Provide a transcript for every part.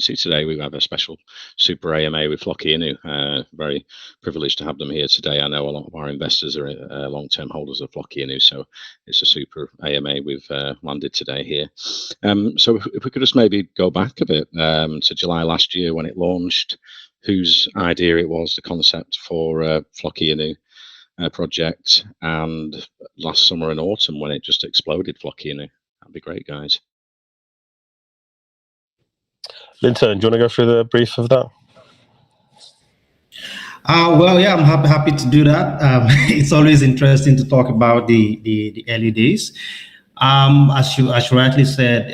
opportunity today. We have a special super AMA with Floki. Very privileged to have them here today. I know a lot of our investors are long-term holders of Floki, so it's a super AMA we've landed today here. So if we could just maybe go back a bit to July last year when it launched, whose idea it was, the concept for Floki project, and last summer and autumn when it just exploded, Floki. That'd be great, guys. Linton, do you want to go through the brief of that? Well, yeah, I'm happy to do that. It's always interesting to talk about the early days. As you rightly said,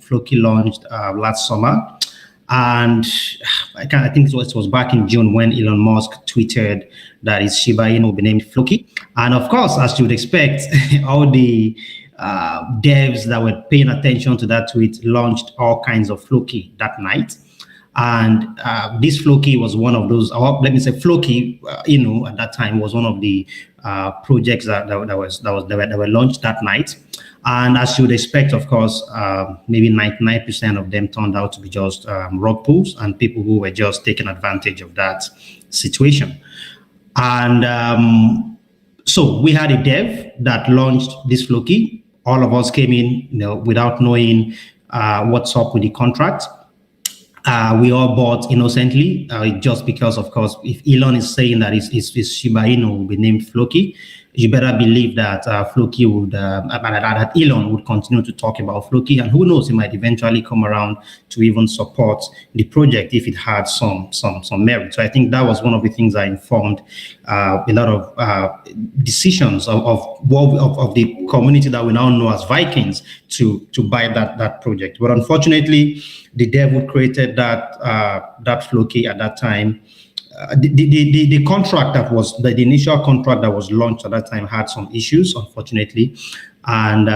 Floki launched last summer, and I think it was back in June when Elon Musk tweeted that his Shiba Inu will be named Floki. And of course, as you would expect, all the devs that were paying attention to that tweet launched all kinds of Floki that night. And this Floki was one of those, or let me say Floki, at that time was one of the projects that were launched that night. And as you would expect, of course, maybe 99% of them turned out to be just rug pulls and people who were just taking advantage of that situation. And so we had a dev that launched this Floki. All of us came in, without knowing what's up with the contract. We all bought innocently, just because, of course, if Elon is saying that his Shiba Inu will be named Floki, you better believe that Floki would, that Elon would continue to talk about Floki, and who knows, he might eventually come around to even support the project if it had some merit. So I think that was one of the things that informed a lot of decisions of the community that we now know as Vikings to buy that project. But unfortunately, the dev who created that Floki at that time, the contract that was the initial contract that was launched at that time had some issues, unfortunately, and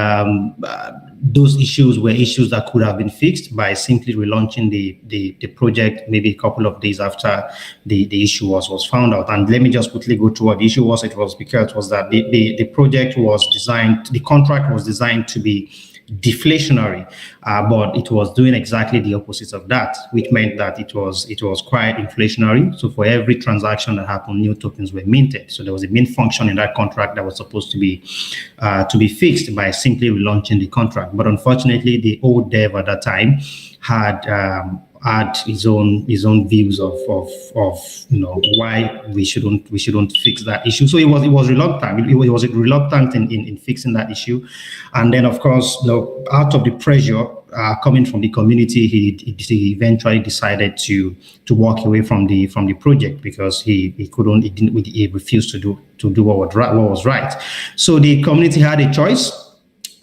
those issues were issues that could have been fixed by simply relaunching the project maybe a couple of days after the issue was found out. And let me just quickly go through what the issue was. It was that the project was designed, the contract was designed to be deflationary, but it was doing exactly the opposite of that, which meant that it was quite inflationary. So for every transaction that happened, new tokens were minted. So there was a mint function in that contract that was supposed to be fixed by simply relaunching the contract. But unfortunately, the old dev at that time had his own views of why we shouldn't fix that issue. So he was reluctant. He was reluctant in fixing that issue, and then of course, out of the pressure coming from the community, he eventually decided to walk away from the project because he refused to do what was right. So the community had a choice.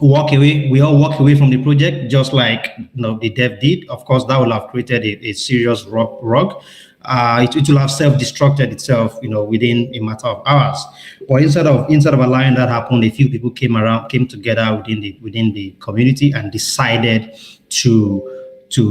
Walk away. We all walk away from the project, just like the dev did. Of course, that will have created a serious rug. It will have self-destructed itself, within a matter of hours. But instead of allowing that happen, a few people came together within the community and decided to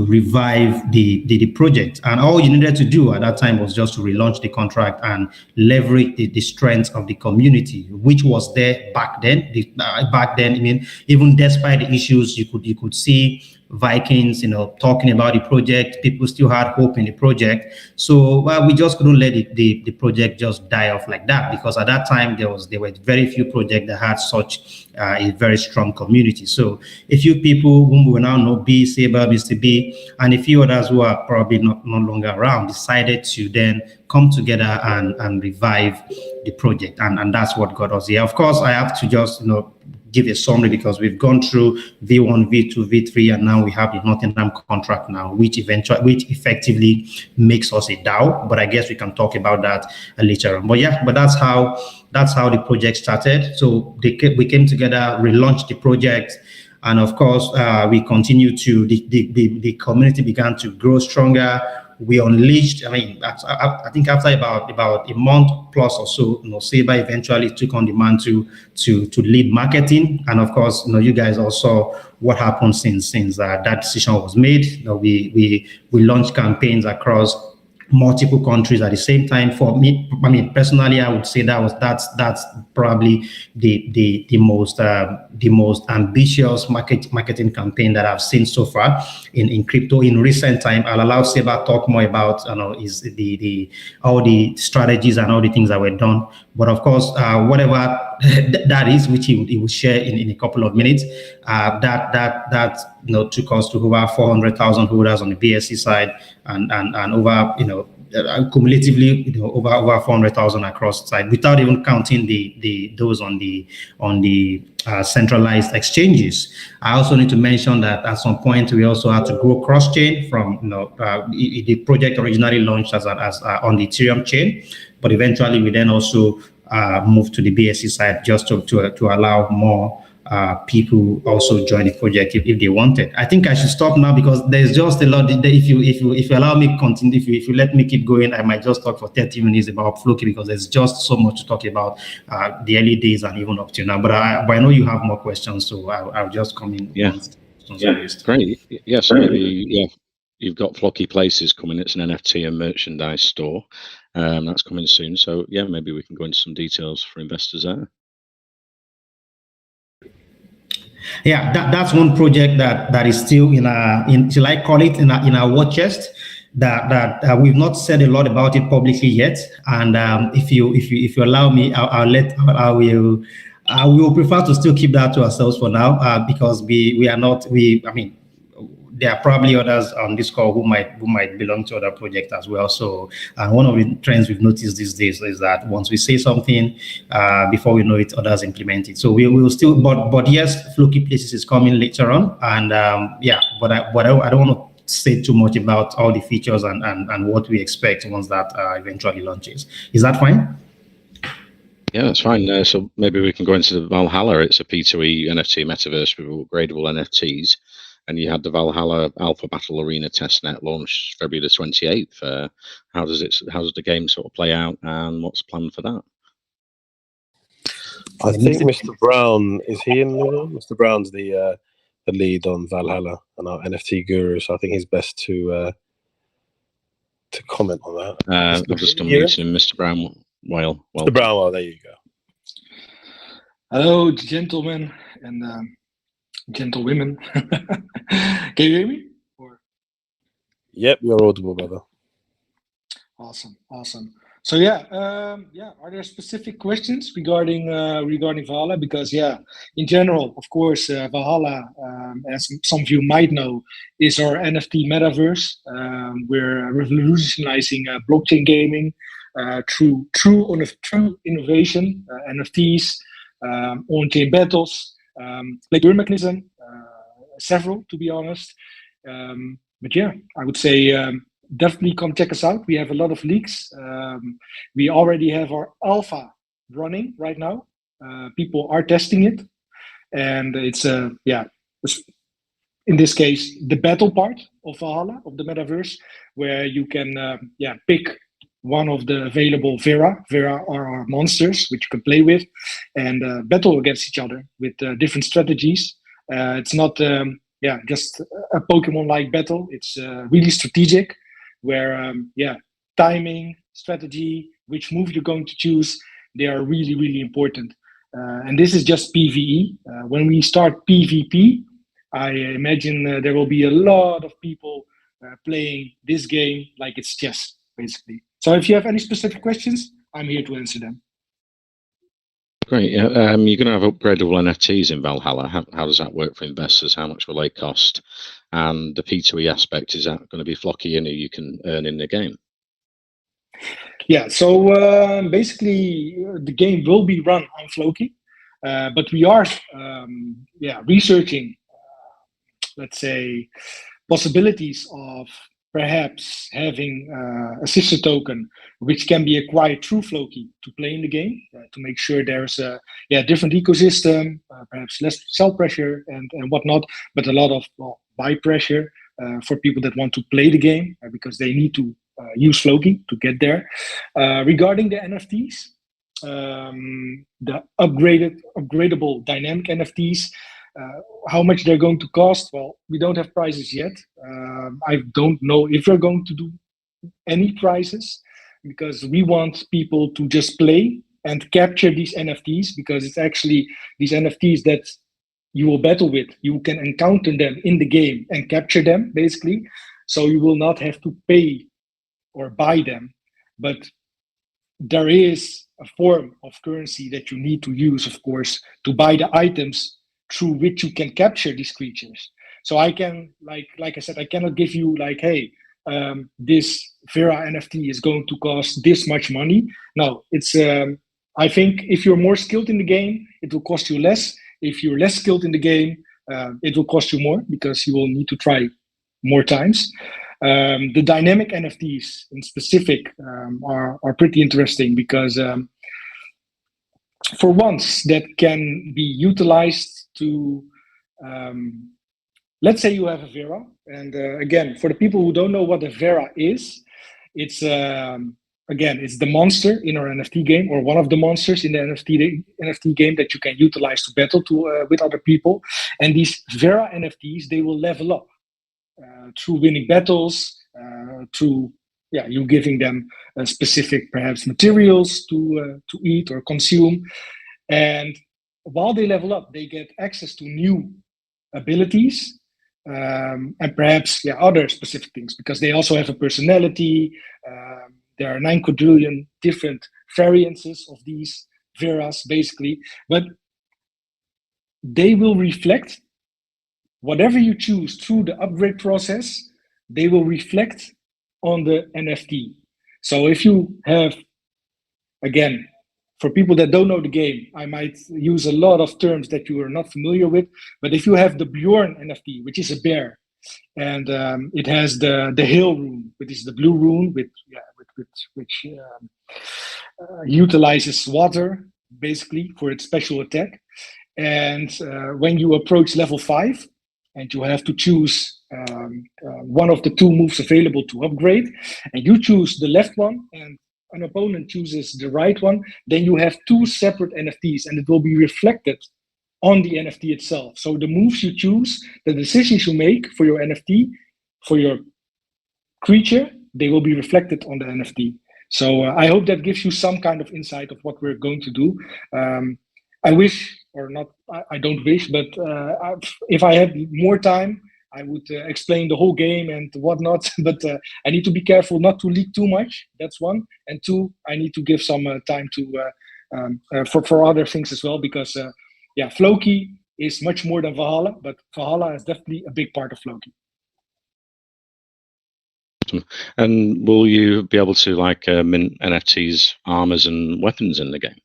revive the project. And all you needed to do at that time was just to relaunch the contract and leverage the strength of the community, which was there back then. I mean, even despite the issues, you could see Vikings, talking about the project. People still had hope in the project. So we just couldn't let the project just die off like that, because at that time there were very few projects that had such a very strong community. So a few people whom we now know, B, Saber, Mr. B, and a few others who are probably no longer around, decided to then come together and revive the project. And that's what got us here. Of course, I have to just, give a summary, because we've gone through V1, V2, V3, and now we have the Nottingham contract now, which effectively makes us a DAO. But I guess we can talk about that later on. But that's how the project started. So we came together, relaunched the project, and of course we continued to the community began to grow stronger. We unleashed, I think after about a month plus or so, Saber eventually took on the mantle to lead marketing. And of course, you guys all saw what happened since that decision was made. We launched campaigns across multiple countries at the same time. For me, I mean, personally, I would say that's probably the most ambitious marketing campaign that I've seen so far in crypto in recent time. I'll allow Seba talk more about is the all the strategies and all the things that were done. But of course, whatever that is, which he will share in a couple of minutes, that took us to over 400,000 holders on the BSC side, and over cumulatively over 400,000 across the side, without even counting those on the centralized exchanges. I also need to mention that at some point we also had to go cross chain from the project originally launched as on the Ethereum chain, but eventually we then also moved to the BSC side just to allow more people also join the project if they wanted. I think I should stop now because there's just a lot. If you allow me continue, if you let me keep going, I might just talk for 30 minutes about Floki because there's just so much to talk about the early days and even up to now. But I know you have more questions, so I'll just come in. Yeah, great. Yeah, so maybe you've got Floki Places coming. It's an NFT and merchandise store. That's coming soon. So yeah, maybe we can go into some details for investors there. Yeah, that's one project that is still shall I call it in our war chest, that we've not said a lot about it publicly yet. And if you allow me, I will prefer to still keep that to ourselves for now, because there are probably others on this call who might belong to other projects as well. So one of the trends we've noticed these days is that once we say something, before we know it, others implement it. So we will still, but yes, Floki Places is coming later on, and but I don't want to say too much about all the features and what we expect once that eventually launches. Is that fine? Yeah, that's fine. So maybe we can go into the Valhalla. It's a P2E NFT metaverse with upgradable NFTs. And you had the Valhalla Alpha Battle Arena testnet launched February the 28th. How does the game sort of play out, and what's planned for that? I think Mr. Brown, is he in the room? Mr. Brown's the lead on Valhalla and our NFT guru, so I think he's best to comment on that. I've just unmuted him, Mr. Brown. Well, Mr. Brown, well, there you go. Hello, gentlemen and gentlewomen. Can you hear me? Yep, you're audible, brother. Awesome. So are there specific questions regarding Valhalla? Because in general, of course, Valhalla, as some of you might know, is our NFT metaverse. We're revolutionizing blockchain gaming through true innovation, NFTs, on-chain battles, like your mechanism, several to be honest. But yeah, I would say definitely come check us out. We have a lot of leaks. We already have our alpha running right now. People are testing it, and it's in this case the battle part of Valhalla, of the metaverse, where you can pick one of the available Vera are our monsters which you can play with and battle against each other with different strategies. It's not just a Pokemon-like battle. It's really strategic, where timing, strategy, which move you're going to choose, they are really, really important. And this is just PvE. When we start PvP, I imagine there will be a lot of people playing this game like it's chess, basically. So if you have any specific questions, I'm here to answer them. Great. You're going to have upgradable NFTs in Valhalla. How does that work for investors? How much will they cost? And the P2E aspect, is that going to be Floki Inu you can earn in the game? Yeah, so basically the game will be run on Floki, but we are researching, let's say, possibilities of perhaps having a sister token which can be acquired through Floki to play in the game, to make sure there's a different ecosystem, perhaps less sell pressure and whatnot, but a lot of buy pressure for people that want to play the game because they need to use Floki to get there. Regarding the NFTs, the upgradable dynamic NFTs, how much they're going to cost? Well, we don't have prices yet. I don't know if we're going to do any prizes, because we want people to just play and capture these NFTs, because it's actually these NFTs that you will battle with. You can encounter them in the game and capture them, basically. So you will not have to pay or buy them. But there is a form of currency that you need to use, of course, to buy the items through which you can capture these creatures. So I can, like I said, I cannot give you like, hey, this Vera NFT is going to cost this much money. No, it's. I think if you're more skilled in the game, it will cost you less. If you're less skilled in the game, it will cost you more, because you will need to try more times. The dynamic NFTs in specific are pretty interesting, because for once that can be utilized to, let's say you have a Vera, and again, for the people who don't know what a Vera is, it's again, it's the monster in our NFT game, or one of the monsters in the NFT game that you can utilize to battle with other people. And these Vera NFTs, they will level up through winning battles, through you giving them specific perhaps materials to eat or consume. And while they level up, they get access to new abilities, and perhaps other specific things, because they also have a personality. There are 9 quadrillion different variances of these Veras, basically, but they will reflect whatever you choose through the upgrade process. They will reflect on the NFT. So if you have, again, for people that don't know the game, I might use a lot of terms that you are not familiar with, but if you have the Bjorn NFT, which is a bear, and it has the Hail rune, which is the blue rune, which utilizes water basically for its special attack. And when you approach level 5, and you have to choose one of the 2 moves available to upgrade, and you choose the left one, and an opponent chooses the right one, then you have 2 separate NFTs, and it will be reflected on the NFT itself. So the moves you choose, the decisions you make for your NFT, for your creature, they will be reflected on the NFT. So I hope that gives you some kind of insight of what we're going to do. I wish, or not, I don't wish, but if I had more time, I would explain the whole game and whatnot. But I need to be careful not to leak too much. That's one. And 2, I need to give some time to for other things as well, because Floki is much more than Valhalla, but Valhalla is definitely a big part of Floki. And will you be able to mint NFTs, armors, and weapons in the game?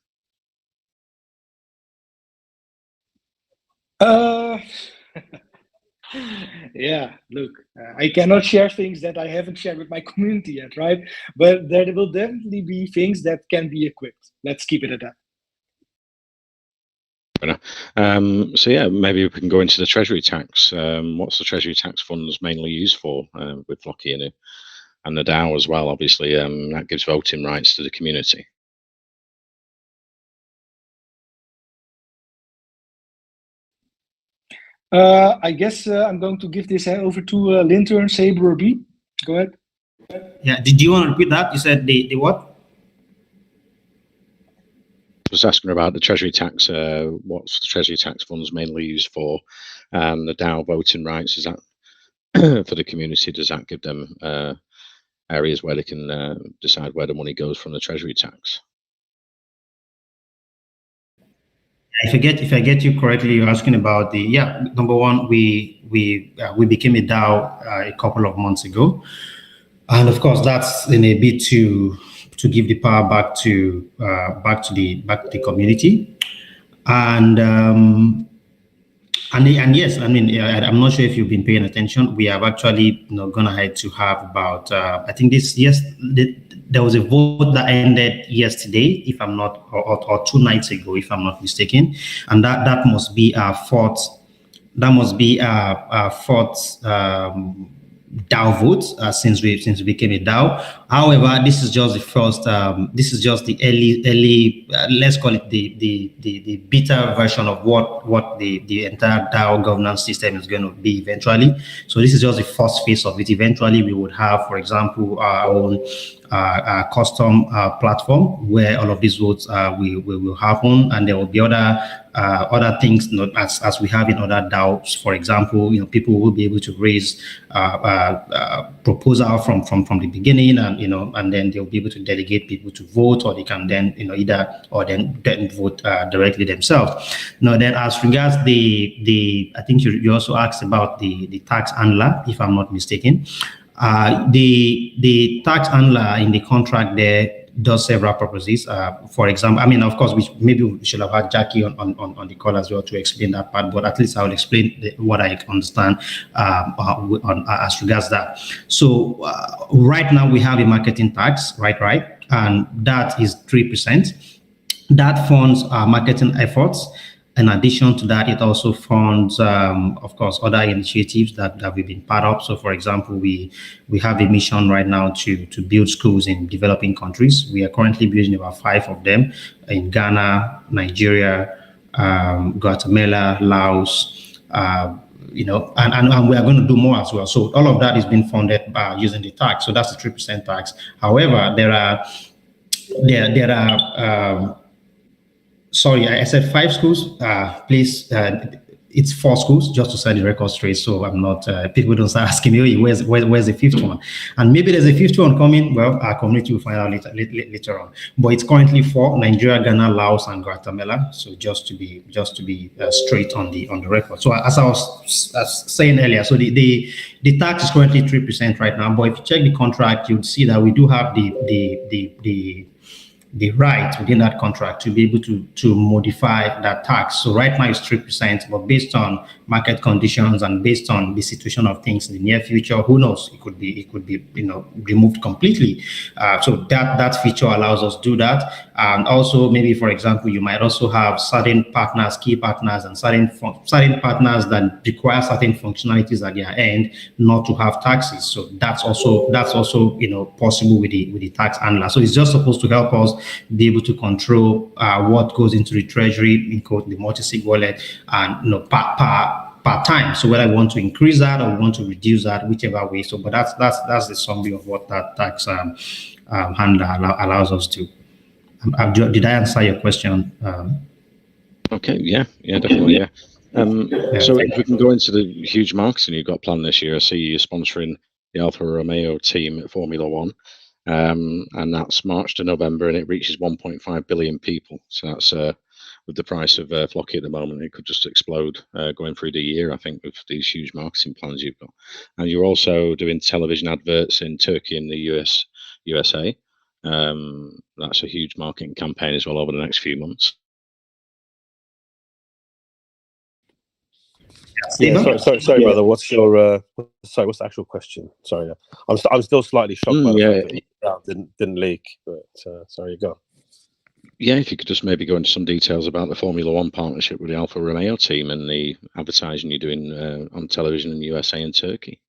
Look, I cannot share things that I haven't shared with my community yet, right? But there will definitely be things that can be equipped. Let's keep it at that. So maybe we can go into the treasury tax. What's the treasury tax funds mainly used for with Floki and the DAO as well? Obviously, that gives voting rights to the community. I guess I'm going to give this over to Lintern, Saber, or B. Go ahead. Yeah, did you want to repeat that? You said the what? I was asking about the treasury tax. What's the treasury tax funds mainly used for? And the DAO voting rights, is that for the community? Does that give them areas where they can decide where the money goes from the treasury tax? If I get you correctly, you're asking about the number one, we became a DAO a couple of months ago, and of course that's in a bit to give the power back to the community, and yes, I mean, I'm not sure if you've been paying attention. We have actually gone ahead to have about I think there was a vote that ended yesterday, if I'm not, or 2 nights ago, if I'm not mistaken, and that must be our fourth. That must be our fourth DAO votes since we became a DAO. However, this is just the first. This is just the early. Let's call it the beta version of what the entire DAO governance system is going to be eventually. So this is just the first phase of it. Eventually, we would have, for example, our own custom platform where all of these votes we will happen, and there will be other things, as we have in other DAOs. For example, people will be able to raise proposal from the beginning, and and then they'll be able to delegate people to vote, or they can then then vote directly themselves. Now, then as regards the I think you also asked about the tax handler, if I'm not mistaken. The tax handler in the contract there does several purposes. For example, I mean, of course, maybe we should have had Jackie on the call as well to explain that part, but at least I will explain what I understand as regards that. So right now we have a marketing tax, right? And that is 3%. That funds our marketing efforts. In addition to that, it also funds, of course, other initiatives that we've been part of. So, for example, we have a mission right now to build schools in developing countries. We are currently building about 5 of them in Ghana, Nigeria, Guatemala, Laos, and we are going to do more as well. So all of that is being funded by using the tax. So that's the 3% tax. However, there are sorry, I said 5 schools. Please, it's 4 schools, just to set the record straight. So I'm not, people don't start asking me, where's the 5th one? And maybe there's a 5th one coming. Well, our community will find out later on. But it's currently 4: Nigeria, Ghana, Laos, and Guatemala. So just to be straight on the record. So as I was saying earlier, so the tax is currently 3% right now. But if you check the contract, you'd see that we do have the right within that contract to be able to modify that tax. So right now it's 3%, but based on market conditions and based on the situation of things in the near future, who knows? It could be removed completely. So that feature allows us to do that. And also, maybe for example, you might also have certain partners, key partners, and certain partners that require certain functionalities at their end not to have taxes. So that's also possible with the tax handler. So it's just supposed to help us be able to control what goes into the treasury, the multi-sig wallet, and per time. So whether I want to increase that or want to reduce that, whichever way. So, but that's the summary of what that tax handler allows us to. Did I answer your question? Okay. Yeah. Definitely. Yeah. So if we can go into the huge marketing you've got planned this year, I see you're sponsoring the Alfa Romeo team at Formula One. And that's March to November, and it reaches 1.5 billion people. So that's with the price of Floki at the moment, it could just explode going through the year, I think, with these huge marketing plans you've got. And you're also doing television adverts in Turkey and the USA. That's a huge marketing campaign as well over the next few months. Yeah, sorry, brother. What's your what's the actual question? Sorry, I'm still slightly shocked by the fact that didn't leak. But sorry, you go. Yeah, if you could just maybe go into some details about the Formula One partnership with the Alfa Romeo team and the advertising you're doing on television in the USA and Turkey.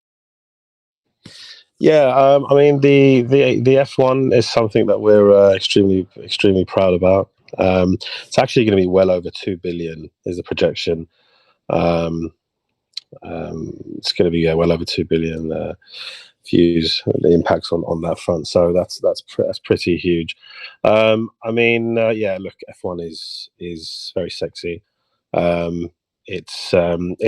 Yeah, I mean the F1 is something that we're extremely proud about. It's actually going to be well over 2 billion is the projection. It's going to be well over 2 billion views. The impacts on that front, so that's pretty huge. I mean, look, F1 is very sexy. It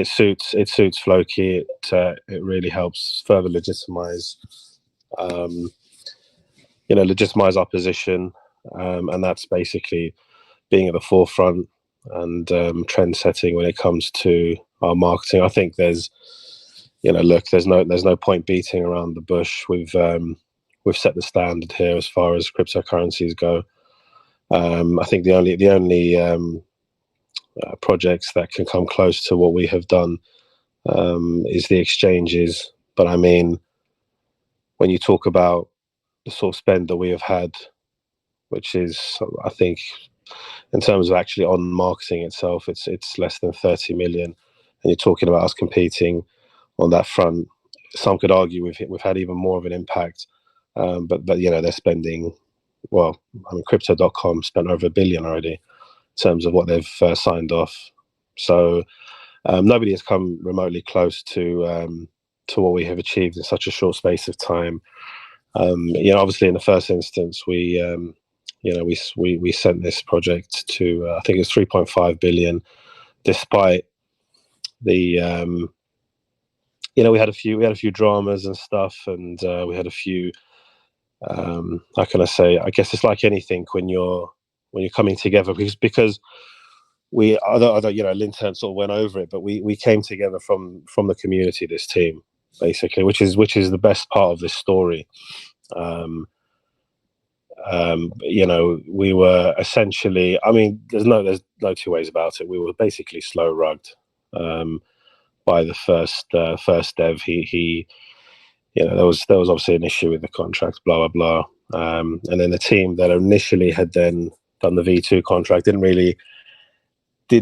suits Floki. It really helps further legitimize our position, and that's basically being at the forefront and trend setting when it comes to our marketing. I think there's no point beating around the bush. We've set the standard here as far as cryptocurrencies go. I think the only projects that can come close to what we have done is the exchanges. But I mean, when you talk about the sort of spend that we have had, which is, I think, in terms of actually on marketing itself, it's less than 30 million. And you're talking about us competing on that front some could argue we've had even more of an impact. But they're spending, well, I mean, crypto.com spent over $1 billion already in terms of what they've signed off. So nobody has come remotely close to what we have achieved in such a short space of time. Obviously in the first instance, we sent this project to I think it's 3.5 billion, despite the we had a few dramas and stuff, and we had a few how can I say? I guess it's like anything when you're coming together, because we, although Linton sort of went over it, but we came together from the community, this team, basically, which is the best part of this story. We were essentially, I mean, there's no two ways about it. We were basically slow rugged by the first dev. He there was obviously an issue with the contract, blah blah blah, and then the team that initially had then done the V2 contract did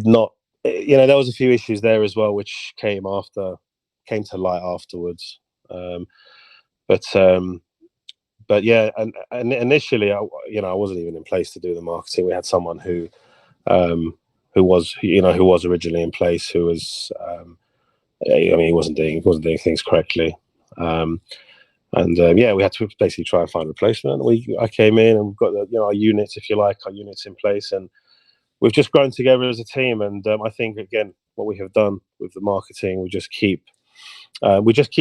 not. There was a few issues there as well, which came to light afterwards. But yeah, and initially, I wasn't even in place to do the marketing. We had someone who was originally in place, who was, he wasn't doing things correctly. We had to basically try and find a replacement. I came in and we've got our units, if you like, our units in place, and we've just grown together as a team. And I think, again, what we have done with the marketing, we just keep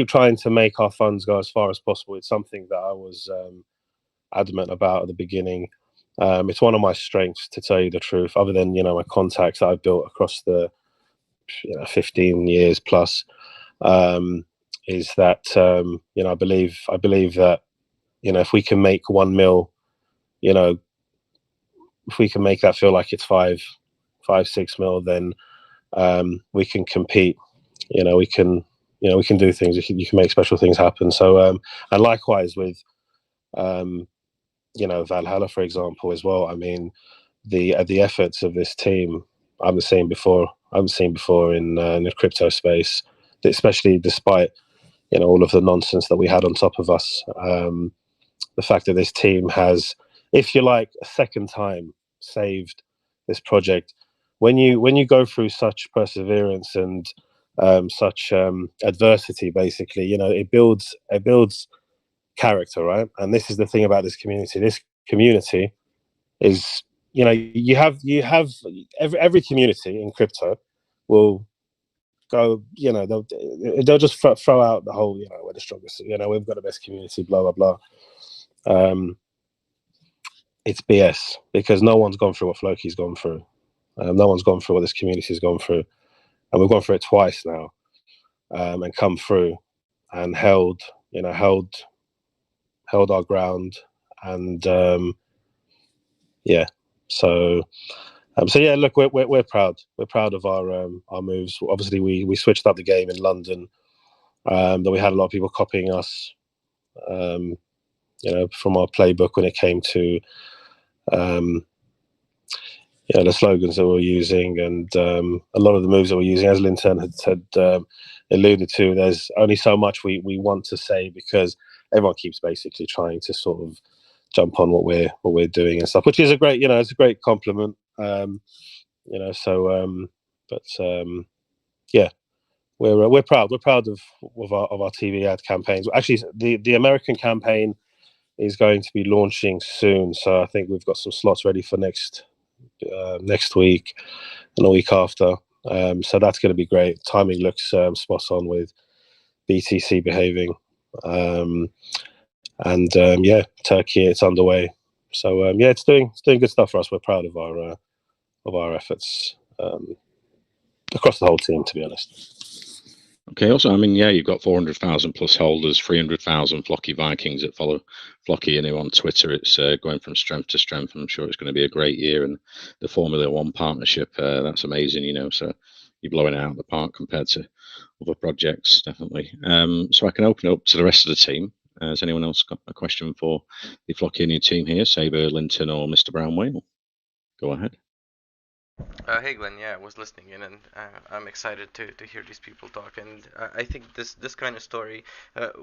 trying to make our funds go as far as possible. It's something that I was adamant about at the beginning. It's one of my strengths, to tell you the truth, other than my contacts that I've built across the 15 years plus. Is that I believe that if we can make 1 mil, if we can make that feel like it's 5-6 mil, then we can compete. We can do things. You can make special things happen. So and likewise with Valhalla, for example, as well. I mean, the efforts of this team I haven't seen before in the crypto space, especially despite all of the nonsense that we had on top of us. The fact that this team has, if you like, a second time saved this project. When you go through such perseverance and such adversity, basically, it builds character, right? And this is the thing about this community. This community is, you have every community in crypto will go, they'll just throw out the whole, we're the strongest, we've got the best community, blah blah blah. It's BS, because no one's gone through what Floki's gone through. No one's gone through what this community's gone through, and we've gone through it twice now, and come through and held our ground, and so yeah, look, we're proud. We're proud of our moves. Obviously, we switched up the game in London. That we had a lot of people copying us, from our playbook when it came to the slogans that we're using, and a lot of the moves that we're using, as Linton had alluded to. There's only so much we want to say, because everyone keeps basically trying to sort of jump on what we're doing and stuff, which is a great, it's a great compliment. Yeah, we're proud. We're proud of our TV ad campaigns. Actually, the American campaign is going to be launching soon, so I think we've got some slots ready for next week and a week after. So that's going to be great. Timing looks spot on with BTC behaving, and Turkey, it's underway. So it's doing good stuff for us. We're proud of our efforts across the whole team, to be honest. Okay. Also, I mean, you've got 400,000 plus holders, 300,000 Floki Vikings that follow Floki on Twitter. It's going from strength to strength. I'm sure it's going to be a great year, and the Formula One partnership, that's amazing. So you're blowing it out of the park compared to other projects, definitely. So I can open it up to the rest of the team. Has anyone else got a question for the Floki team here, Saber, Linton, or Mr. Brownway? Go ahead. Hey Glenn, yeah, I was listening in, and I'm excited to hear these people talk. And I think this kind of story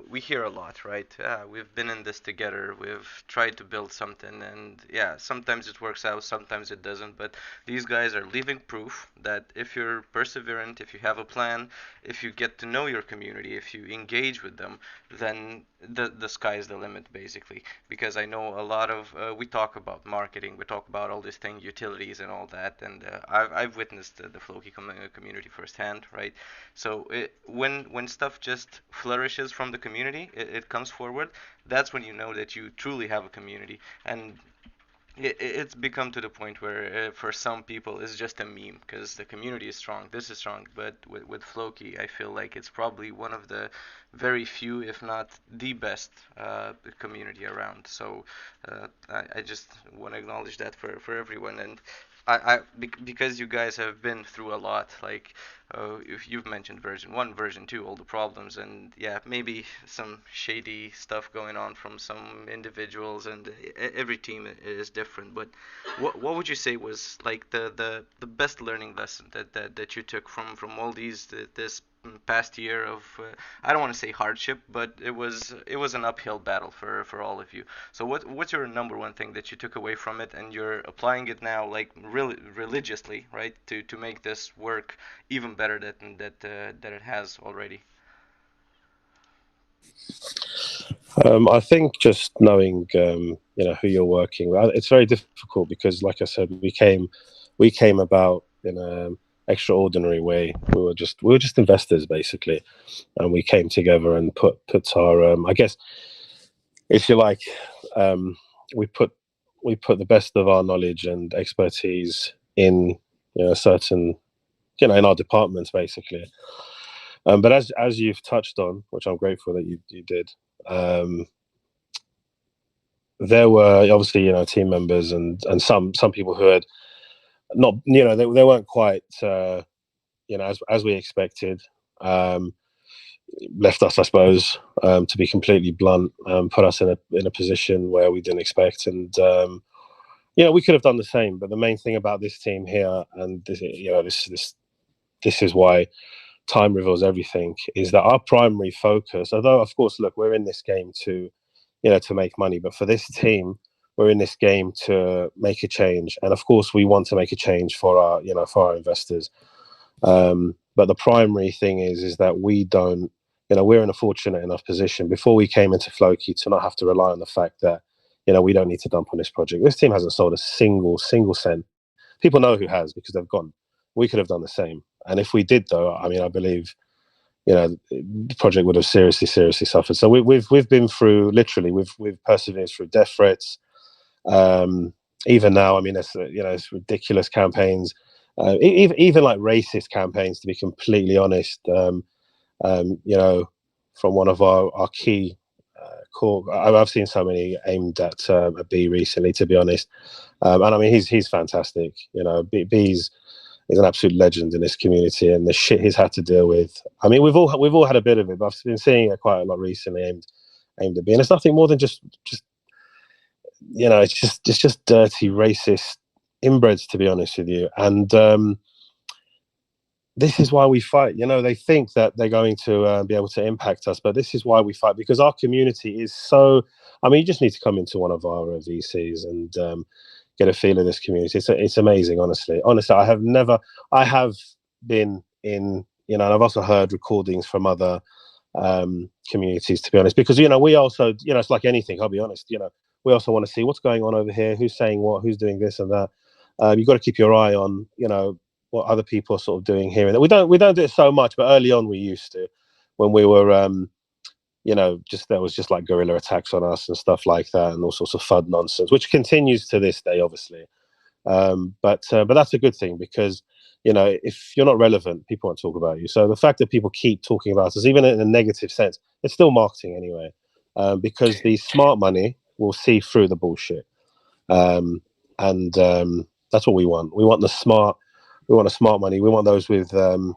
we hear a lot, right? We've been in this together. We've tried to build something, and yeah, sometimes it works out, sometimes it doesn't. But these guys are living proof that if you're perseverant, if you have a plan, if you get to know your community, if you engage with them, then the sky's the limit, basically. Because I know a lot of we talk about marketing, we talk about all these things, utilities and all that, and I've witnessed the Floki community firsthand, right? So when stuff just flourishes from the community, it comes forward. That's when you know that you truly have a community, and it's become to the point where for some people it's just a meme because the community is strong, this is strong. But with Floki, I feel like it's probably one of the very few, if not the best community around. So I just want to acknowledge that for everyone. And because you guys have been through a lot, like if you've mentioned version 1, version 2, all the problems, and yeah, maybe some shady stuff going on from some individuals, and every team is different. But what would you say was like the best learning lesson that you took from all this past year of I don't want to say hardship, but it was an uphill battle for all of you. So what's your number one thing that you took away from it, and you're applying it now, like really religiously, right, to make this work even better that it has already? I think just knowing, who you're working with. It's very difficult because, like I said, we came about in an extraordinary way. We were just investors basically, and we came together and put our, I guess, if you like, um, we put the best of our knowledge and expertise in certain in our departments basically. But as you've touched on, which I'm grateful that you did. There were obviously team members and some people who had not they weren't quite as we expected. Left us, I suppose, to be completely blunt, put us in a position where we didn't expect, and we could have done the same. But the main thing about this team here, and this is why time reveals everything, is that our primary focus, although of course, look, we're in this game to make money, but for this team, we're in this game to make a change, and of course, we want to make a change for our investors. But the primary thing is that we don't, we're in a fortunate enough position before we came into Floki to not have to rely on the fact that we don't need to dump on this project. This team hasn't sold a single cent. People know who has because they've gone. We could have done the same, and if we did, though, I mean, I believe the project would have seriously suffered. So we've been through, literally, we've persevered through death threats. Even now, I mean, it's ridiculous campaigns, even like racist campaigns, to be completely honest. From one of our key core, I've seen so many aimed at B recently, to be honest. And I mean, he's fantastic. B's is an absolute legend in this community, and the shit he's had to deal with. I mean, we've all had a bit of it, but I've been seeing it quite a lot recently, aimed at B, and it's nothing more than just it's just dirty racist inbreds, to be honest with you. And this is why we fight. They think that they're going to be able to impact us, but this is why we fight, because our community is so. I mean, you just need to come into one of our VCs and get a feel of this community. It's amazing, honestly. I have been in, and I've also heard recordings from other communities, to be honest, because we also, it's like anything, I'll be honest, we also want to see what's going on over here, who's saying what, who's doing this and that. You've got to keep your eye on what other people are sort of doing here, and we don't do it so much, but early on we used to, when we were there was just like guerrilla attacks on us and stuff like that, and all sorts of FUD nonsense, which continues to this day, obviously. But that's a good thing, because if you're not relevant, people won't talk about you. So the fact that people keep talking about us, even in a negative sense, it's still marketing anyway, because the smart money will see through the bullshit, and that's what we want. We want a smart money. We want those with an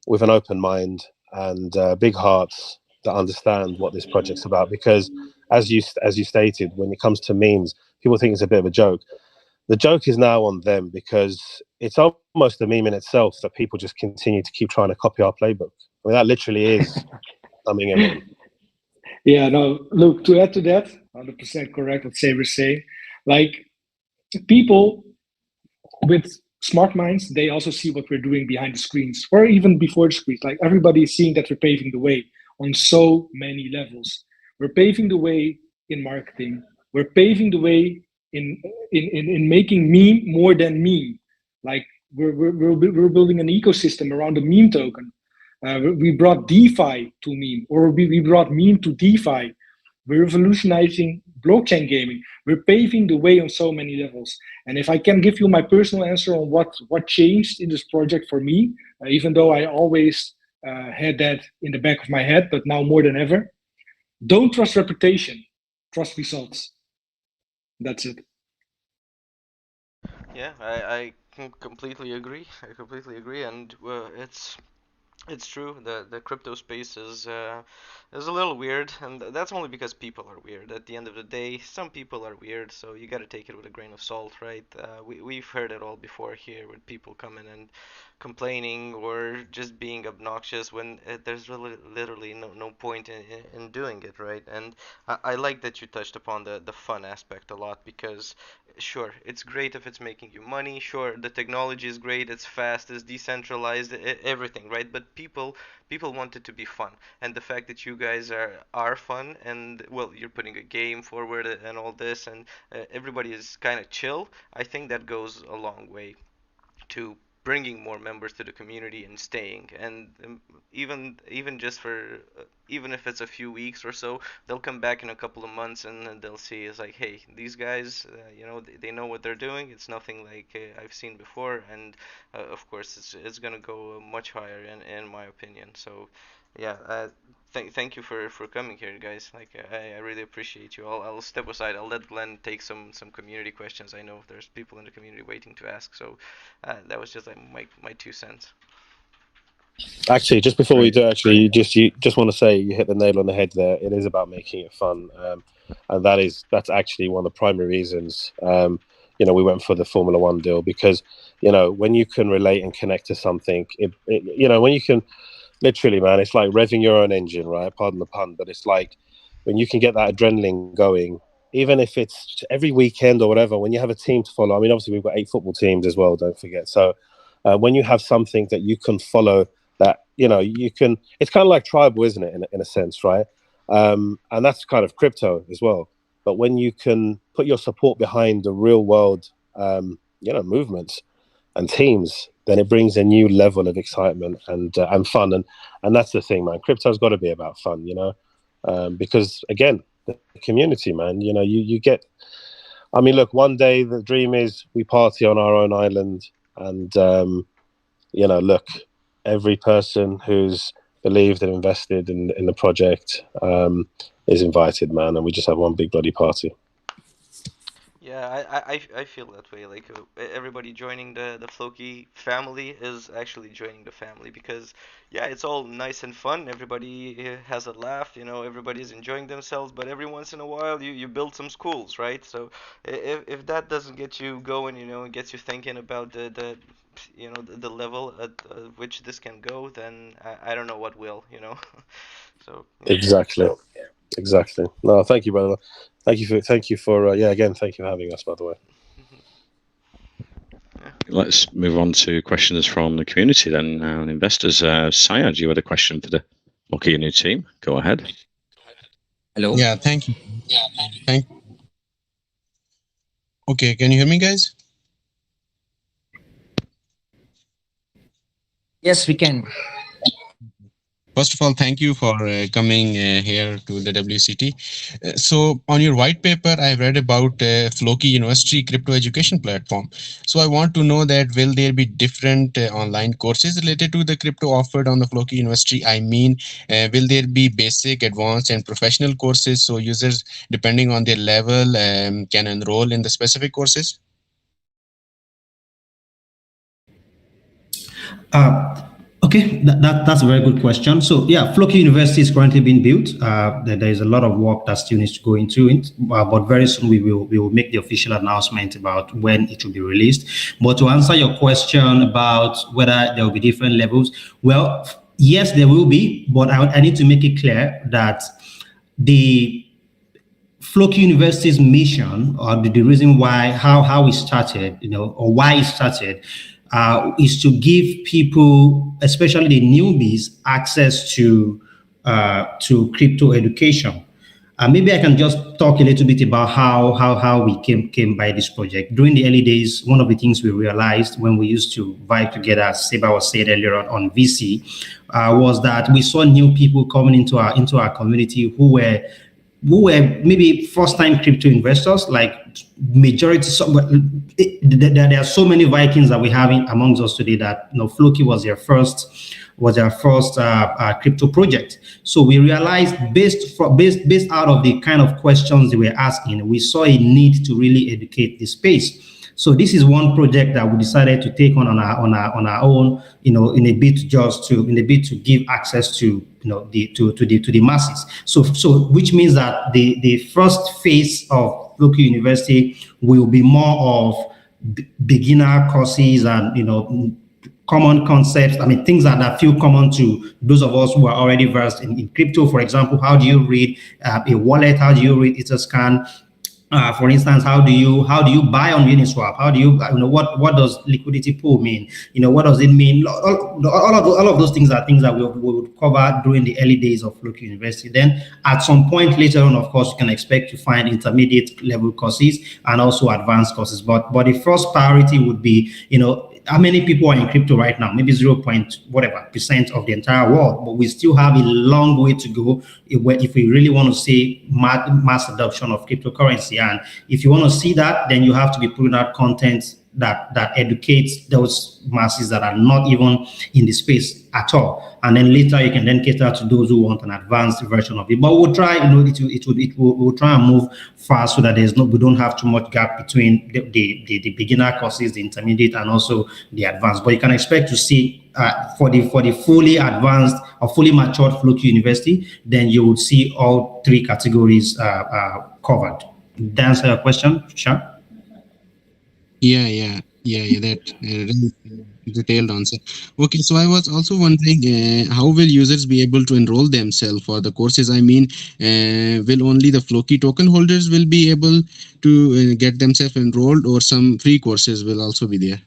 open mind and big hearts that understand what this project's about. Because as you stated, when it comes to memes, people think it's a bit of a joke. the joke is now on them, because it's almost a meme in itself that people just continue to keep trying to copy our playbook. I mean, that literally is coming in on. Yeah, no, look, to add to that, 100% correct what Saber's saying. Like, people with smart minds, they also see what we're doing behind the screens or even before the screens. Like, everybody is seeing that we're paving the way on so many levels. We're paving the way in marketing. We're paving the way in making meme more than meme. Like, we're building an ecosystem around the meme token. We brought DeFi to meme, or we brought meme to DeFi. We're revolutionizing blockchain gaming. We're paving the way on so many levels. And if I can give you my personal answer on what changed in this project for me, even though I always had that in the back of my head, but now more than ever, don't trust reputation, trust results. That's it. Yeah, I completely agree. I completely agree, and it's true. The crypto space is a little weird, and that's only because people are weird. At the end of the day, some people are weird, so you got to take it with a grain of salt, right? We've heard it all before here, with people coming and complaining or just being obnoxious when there's really literally no point in doing it, right? And I like that you touched upon the fun aspect a lot, because sure, it's great if it's making you money. Sure, the technology is great, it's fast, it's decentralized, everything, right? But people want it to be fun, and the fact that you guys are fun, and well, you're putting a game forward and all this, and everybody is kind of chill. I think that goes a long way to bringing more members to the community and staying, and even just for even if it's a few weeks or so, they'll come back in a couple of months, and they'll see it's like, hey, these guys, they know what they're doing. It's nothing like I've seen before, and of course it's gonna go much higher in my opinion. So yeah, thank you for coming here, guys. Like, I really appreciate you. I'll step aside. I'll let Glenn take some community questions. I know there's people in the community waiting to ask. So that was just like my 2 cents. Actually, just before we do, you just want to say you hit the nail on the head there. It is about making it fun, and that's actually one of the primary reasons. We went for the Formula One deal, because when you can relate and connect to something, when you can. Literally, man, it's like revving your own engine, right? Pardon the pun, but it's like when you can get that adrenaline going, even if it's every weekend or whatever, when you have a team to follow. I mean, obviously, we've got 8 football teams as well, don't forget. So when you have something that you can follow, that, you can, it's kind of like tribal, isn't it, in a sense, right? And that's kind of crypto as well. But when you can put your support behind the real world, movements and teams, then it brings a new level of excitement and fun, and that's the thing, man. Crypto's got to be about fun, because again, the community, man. You get. I mean, look, one day the dream is we party on our own island, and look, every person who's believed and invested in the project is invited, man, and we just have one big bloody party. Yeah, I feel that way. Like, everybody joining the Floki family is actually joining the family, because yeah, it's all nice and fun. Everybody has a laugh, everybody's enjoying themselves. But every once in a while, you build some schools, right? So if that doesn't get you going, and gets you thinking about the level at which this can go, then I don't know what will, So yeah. Exactly. No, thank you, brother. Thank you for again, thank you for having us, by the way. Let's move on to questions from the community then, investors. Syed, you had a question for the Floki Inu team. Go ahead. Hello. Yeah, thank you. Okay, can you hear me, guys? Yes, we can. First of all, thank you for coming here to the WCT. So on your white paper, I read about Floki University crypto education platform. So I want to know that will there be different online courses related to the crypto offered on the Floki University? I mean, will there be basic, advanced, and professional courses, so users, depending on their level, can enroll in the specific courses? Okay, that's a very good question. So yeah, Floki University is currently being built. There is a lot of work that still needs to go into it, but very soon we will make the official announcement about when it will be released. But to answer your question about whether there will be different levels, well, yes, there will be, but I need to make it clear that the Floki University's mission, or the reason why, how it started, or why it started, is to give people, especially the newbies, access to crypto education. Maybe I can just talk a little bit about how we came by this project. During the early days, one of the things we realized when we used to vibe together, as Seba was said earlier on VC, was that we saw new people coming into our community who were maybe first-time crypto investors, like majority. There are so many Vikings that we have amongst us today that Floki was their first crypto project. So we realized based out of the kind of questions they were asking, we saw a need to really educate the space. So this is one project that we decided to take on our own, in a bit to give access to the masses. So which means that the first phase of Floki University will be more of beginner courses and common concepts. I mean, things that feel common to those of us who are already versed in crypto. For example, how do you read a wallet? How do you read Etherscan? For instance, how do you buy on Uniswap? How do you what does liquidity pool mean? What does it mean? All of those things are things that we would cover during the early days of Floki University. Then at some point later on, of course, you can expect to find intermediate level courses and also advanced courses. But the first priority would be, how many people are in crypto right now? Maybe 0.whatever% of the entire world, but we still have a long way to go if we really want to see mass adoption of cryptocurrency. And if you want to see that, then you have to be putting out content that educates those masses that are not even in the space at all. And then later you can then cater to those who want an advanced version of it. But we'll try, we'll try and move fast so that we don't have too much gap between the beginner courses, the intermediate, and also the advanced. But you can expect to see for the fully advanced or fully matured Floki University, then you would see all three categories covered. Did that answer your question, Sha? Yeah. That really detailed answer. Okay, so I was also wondering, how will users be able to enroll themselves for the courses? I mean, will only the Floki token holders will be able to get themselves enrolled, or some free courses will also be there?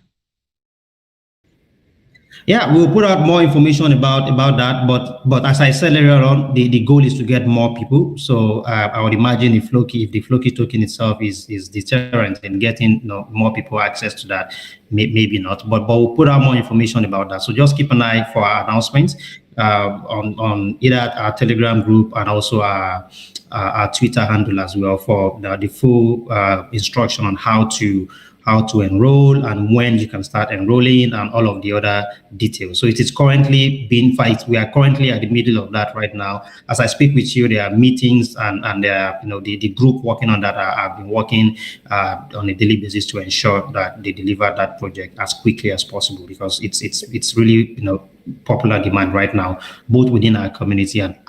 Yeah, we'll put out more information about that. But as I said earlier on, the goal is to get more people. So I would imagine if the Floki token itself is deterrent in getting more people access to that, maybe not. But we'll put out more information about that. So just keep an eye for our announcements on either our Telegram group and also our Twitter handle as well for the full instruction on how to enroll and when you can start enrolling and all of the other details. So it is currently being fight. We are currently at the middle of that right now. As I speak with you, there are meetings and there are, the group working on that have been working on a daily basis to ensure that they deliver that project as quickly as possible, because it's really, popular demand right now, both within our community and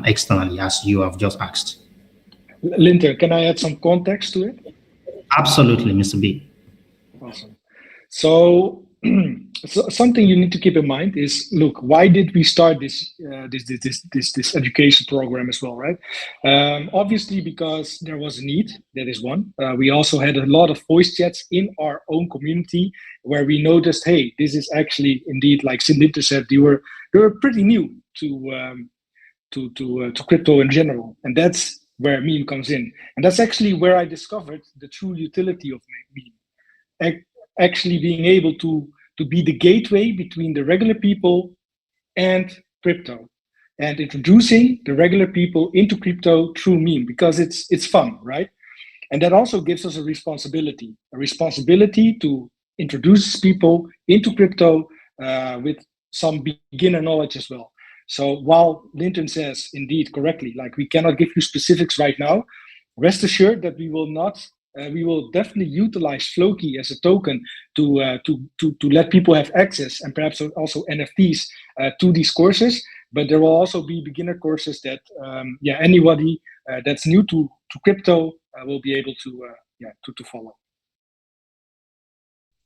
externally, as you have just asked. Linton, can I add some context to it? Absolutely, Mr. B. Awesome. So something you need to keep in mind is, look, why did we start this education program as well, right? Obviously, because there was a need. That is one. We also had a lot of voice chats in our own community where we noticed, hey, this is actually indeed, like Linton said, they were pretty new to crypto in general, and that's where meme comes in, and that's actually where I discovered the true utility of meme. Actually being able to be the gateway between the regular people and crypto, and introducing the regular people into crypto through meme, because it's fun, right? And that also gives us a responsibility to introduce people into crypto with some beginner knowledge as well. So while Linton says indeed correctly, like, we cannot give you specifics right now, rest assured that we will not we will definitely utilize Floki as a token to let people have access, and perhaps also NFTs to these courses. But there will also be beginner courses that anybody that's new to crypto will be able to follow.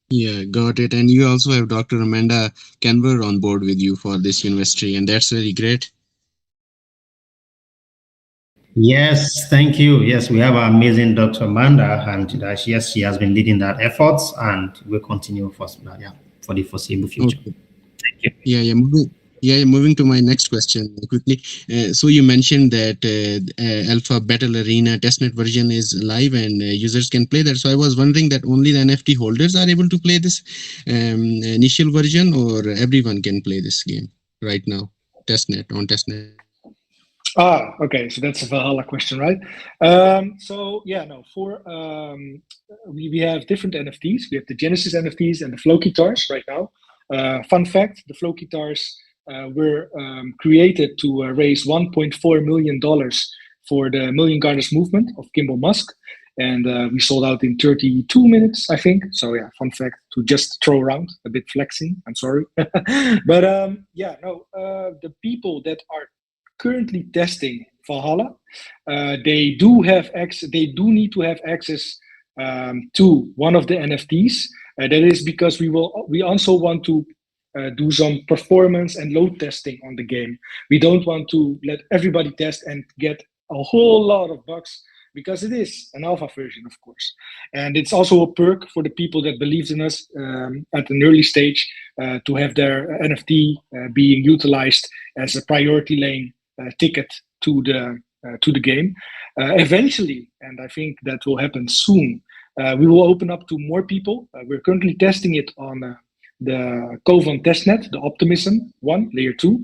Yeah, got it. And you also have Dr. Amanda Canver on board with you for this university, and that's really great. Yes, thank you. Yes, we have our amazing Dr. Amanda, and yes, she has been leading that efforts, and will continue for the foreseeable future. Okay. Thank you. Moving to my next question quickly. So you mentioned that Alpha Battle Arena testnet version is live and users can play that. So I was wondering that only the NFT holders are able to play this initial version, or everyone can play this game right now, on testnet. Okay. So that's a Valhalla question, right? We have different NFTs. We have the Genesis NFTs and the Floki TARs right now. Fun fact: the Floki TARs were created to raise $1.4 million for the Million Gardeners movement of Kimball Musk, and we sold out in 32 minutes, I think. So yeah, fun fact to just throw around, a bit flexing. I'm sorry, but the people that are currently testing Valhalla, they do have access. They do need to have access to one of the NFTs. That is because we also want to do some performance and load testing on the game. We don't want to let everybody test and get a whole lot of bugs, because it is an alpha version, of course. And it's also a perk for the people that believed in us at an early stage to have their NFT being utilized as a priority lane ticket to the game. Eventually, and I think that will happen soon, we will open up to more people. We're currently testing it on the Kovan testnet, the Optimism one, layer 2.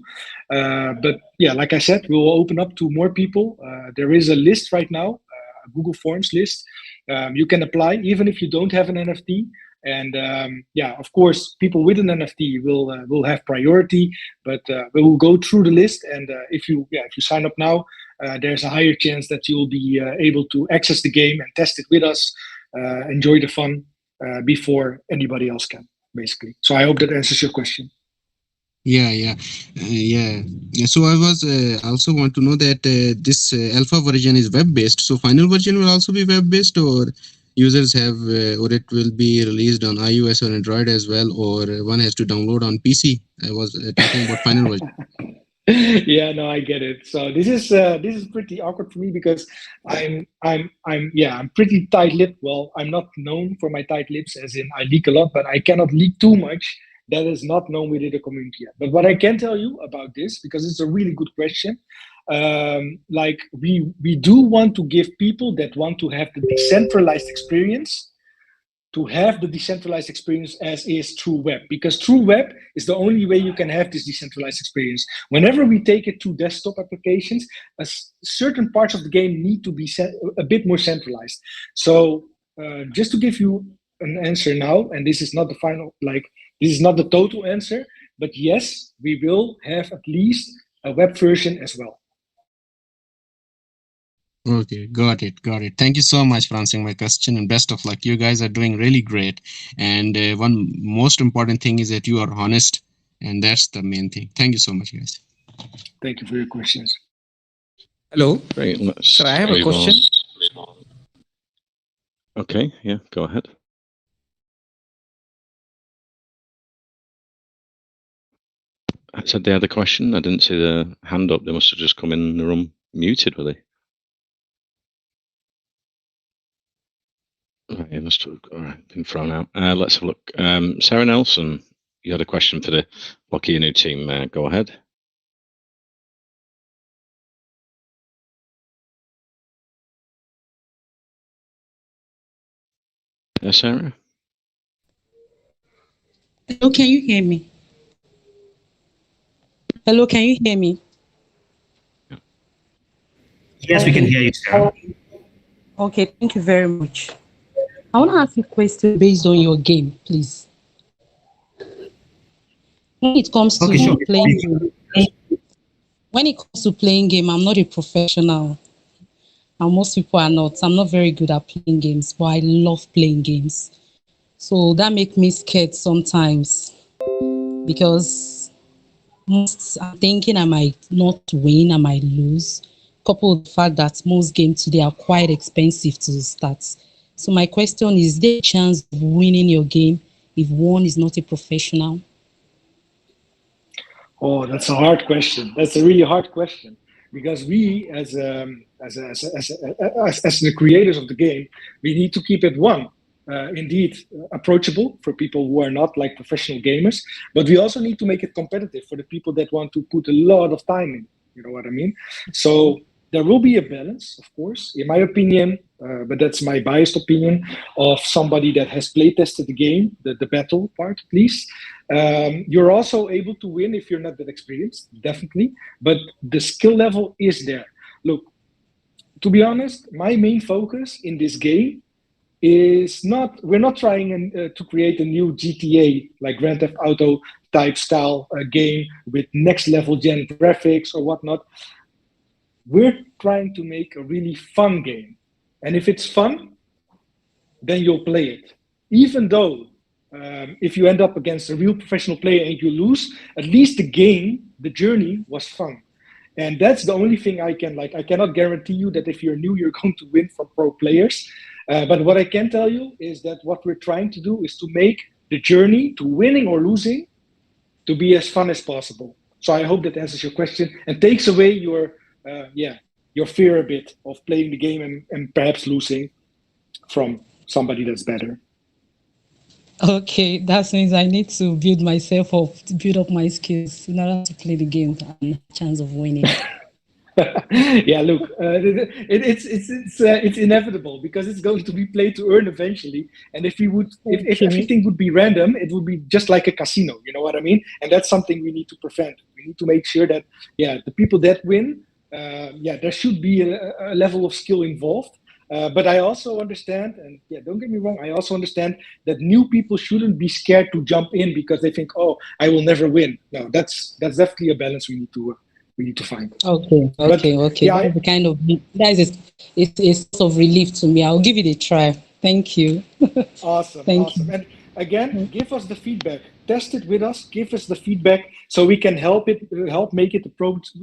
But yeah, like I said, we will open up to more people. There is a list right now, a Google Forms list. You can apply even if you don't have an NFT. And of course, people with an NFT will have priority, but we will go through the list. And if you sign up now, there's a higher chance that you will be able to access the game and test it with us, enjoy the fun before anybody else can, basically. So I hope that answers your question. Yeah. So I was also want to know that this alpha version is web-based. So final version will also be web-based, or users have, or it will be released on iOS or Android as well, or one has to download on PC. I was talking about final version. Yeah, no, I get it. So this is pretty awkward for me, because I'm pretty tight-lipped. Well, I'm not known for my tight lips, as in I leak a lot, but I cannot leak too much. That is not known within the community yet. But what I can tell you about this, because it's a really good question, we do want to give people that want to have the decentralized experience to have the decentralized experience as is through web, because through web is the only way you can have this decentralized experience. Whenever we take it to desktop applications, certain parts of the game need to be a bit more centralized. So just to give you an answer now, and this is not the final, this is not the total answer, but yes, we will have at least a web version as well. Okay, got it. Thank you so much for answering my question, and best of luck. You guys are doing really great. And one most important thing is that you are honest, and that's the main thing. Thank you so much, guys. Thank you for your questions. Hello. Great. Sir, I have a question. Okay, yeah, go ahead. I said they had a question. I didn't see the hand up. They must have just come in the room muted, were they? Right, it must have been thrown out. Let's have a look. Sarah Nelson, you had a question for the Floki Inu team. Go ahead. Sarah? Hello, can you hear me? Hello, can you hear me? Yes, we can hear you, Sarah. Okay, thank you very much. I want to ask you a question based on your game, please. When it comes to playing game, I'm not a professional. and most people are not. I'm not very good at playing games, but I love playing games. So that makes me scared sometimes because I'm thinking I might not win, I might lose. Coupled with the fact that most games today are quite expensive to start. So my question is there a chance of winning your game if one is not a professional? Oh, that's a hard question. That's a really hard question because we, as the creators of the game, we need to keep it indeed approachable for people who are not like professional gamers, but we also need to make it competitive for the people that want to put a lot of time in. You know what I mean? So there will be a balance, of course, in my opinion, but that's my biased opinion of somebody that has play tested the game, the battle part, at least. You're also able to win if you're not that experienced, definitely, but the skill level is there. Look, to be honest, my main focus in this game is not, we're not trying to create a new GTA, like Grand Theft Auto type style game with next level gen graphics or whatnot. We're trying to make a really fun game. And if it's fun, then you'll play it. Even though if you end up against a real professional player and you lose, at least the game, the journey was fun. And that's the only thing I cannot guarantee you that if you're new, you're going to win from pro players. But what I can tell you is that what we're trying to do is to make the journey to winning or losing to be as fun as possible. So I hope that answers your question and takes away your fear a bit of playing the game and perhaps losing from somebody that's better. Okay, that means I need to build myself up, to build up my skills in order to play the game and have a chance of winning. Yeah, look, it's inevitable because it's going to be play to earn eventually. And if everything would be random, it would be just like a casino. You know what I mean? And that's something we need to prevent. We need to make sure that the people that win, there should be a level of skill involved. But I also understand, and don't get me wrong, I also understand that new people shouldn't be scared to jump in because they think, oh, I will never win. No, that's definitely a balance we need to find. Okay. Yeah, That's the kind of it's a source of relief to me. I'll give it a try. Thank you. Awesome. Thank you. And again, give us the feedback. Test it with us. Give us the feedback so we can help make it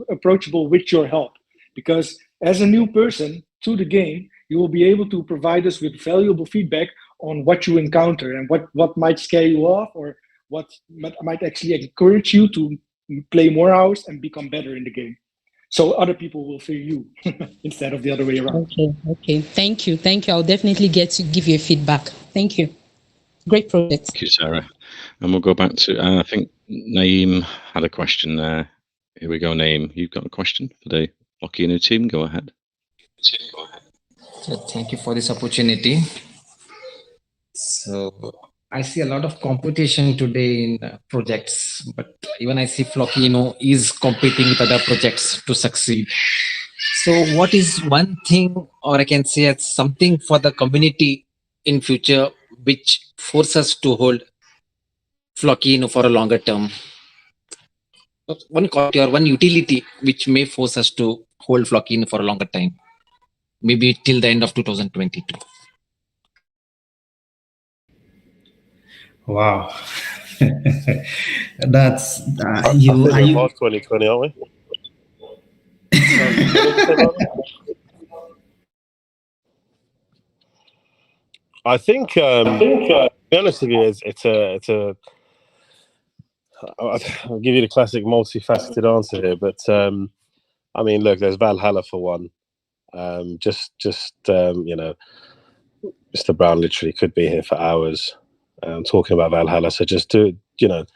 approachable with your help. Because as a new person to the game, you will be able to provide us with valuable feedback on what you encounter and what might scare you off or what might actually encourage you to play more hours and become better in the game. So other people will fear you instead of the other way around. Okay. Thank you. I'll definitely get to give you a feedback. Thank you. Great project. Thank you, Sarah. And we'll go back to, I think Naeem had a question there. Here we go, Naeem. You've got a question for the Floki Inu team. Go ahead. So thank you for this opportunity. So I see a lot of competition today in projects, but even I see Floki is competing with other projects to succeed. So what is one thing, or I can say it's something for the community in future which forces us to hold Floki for a longer term? One quality or one utility which may force us to hold Floki for a longer time, maybe till the end of 2022. Wow. That's you. I think March 2020, aren't we? I think, to be honest with you, I'll give you the classic multifaceted answer here, but I mean, look, there's Valhalla for one. Mr. Brown literally could be here for hours talking about Valhalla. So just do a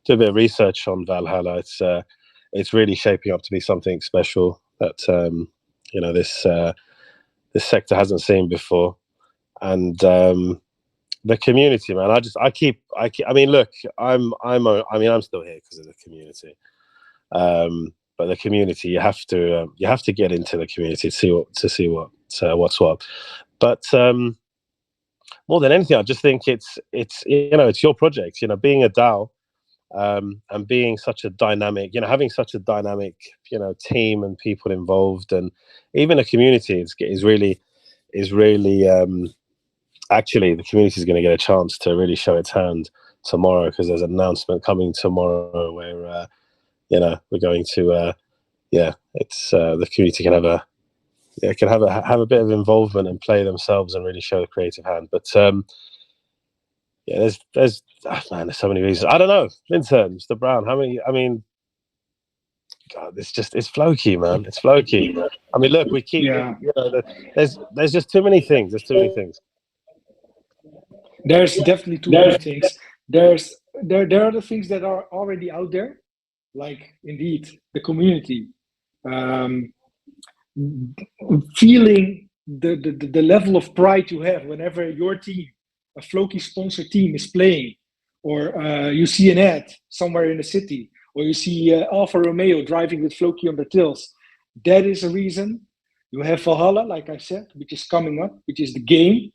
bit of research on Valhalla. It's really shaping up to be something special that this sector hasn't seen before. And the community, man, I mean, look, I'm still here because of the community. But the community, you have to get into the community to see what's what. But more than anything, I just think it's your project. Being a DAO, and being such a dynamic, having such a dynamic, team and people involved, and even a community is really actually, the community is going to get a chance to really show its hand tomorrow, because there's an announcement coming tomorrow where we're going to it's the community can have a bit of involvement and play themselves and really show a creative hand. But there's so many reasons. I don't know. Linton, Mr. Brown, how many? I mean, God, it's Floki, man. It's Floki. I mean, look, we keep there's just too many things. There's too many things. There's definitely too many things. There are the things that are already out there, like indeed the community, feeling the level of pride you have whenever your team, a Floki sponsored team, is playing, or you see an ad somewhere in the city, or you see Alfa Romeo driving with Floki on the tills. That is a reason. You have Valhalla, like I said, which is coming up, which is the game.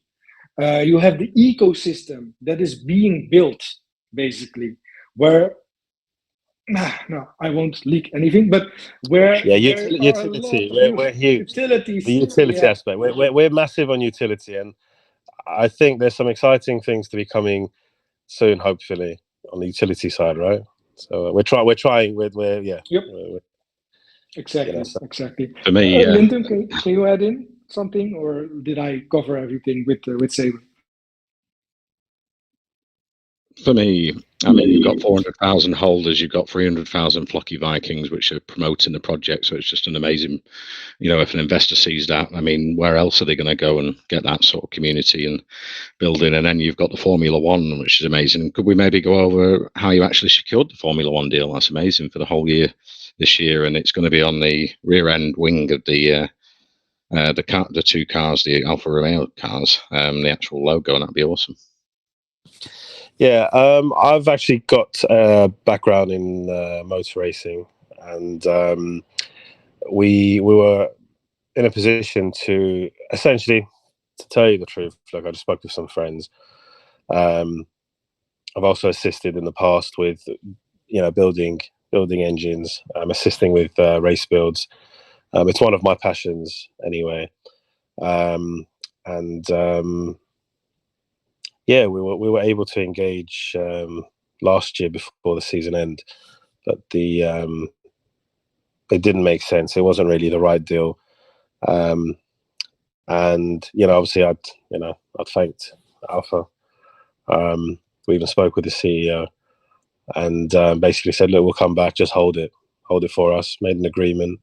You have the ecosystem that is being built, basically, where no, I won't leak anything, but where utility, we're huge. Utilities, the utility aspect, we're massive on utility, and I think there's some exciting things to be coming soon, hopefully, on the utility side, right? So we're trying. Exactly. For me, Linton, can you add in something, or did I cover everything with Saber? For me, I mean, you've got 400,000 holders, you've got 300,000 Floki Vikings, which are promoting the project. So it's just an amazing, if an investor sees that, I mean, where else are they going to go and get that sort of community and building? And then you've got the Formula One, which is amazing. Could we maybe go over how you actually secured the Formula One deal? That's amazing for the whole year this year. And it's going to be on the rear end wing of the two cars, the Alfa Romeo cars, the actual logo, and that'd be awesome. Yeah, I've actually got a background in motor racing, and we were in a position to essentially, to tell you the truth, like, I just spoke with some friends. I've also assisted in the past with, building engines, assisting with race builds. It's one of my passions anyway, yeah, we were able to engage last year before the season end, but it didn't make sense. It wasn't really the right deal, and obviously I'd thanked Alpha. We even spoke with the CEO, and basically said, "Look, we'll come back. Just hold it for us." Made an agreement.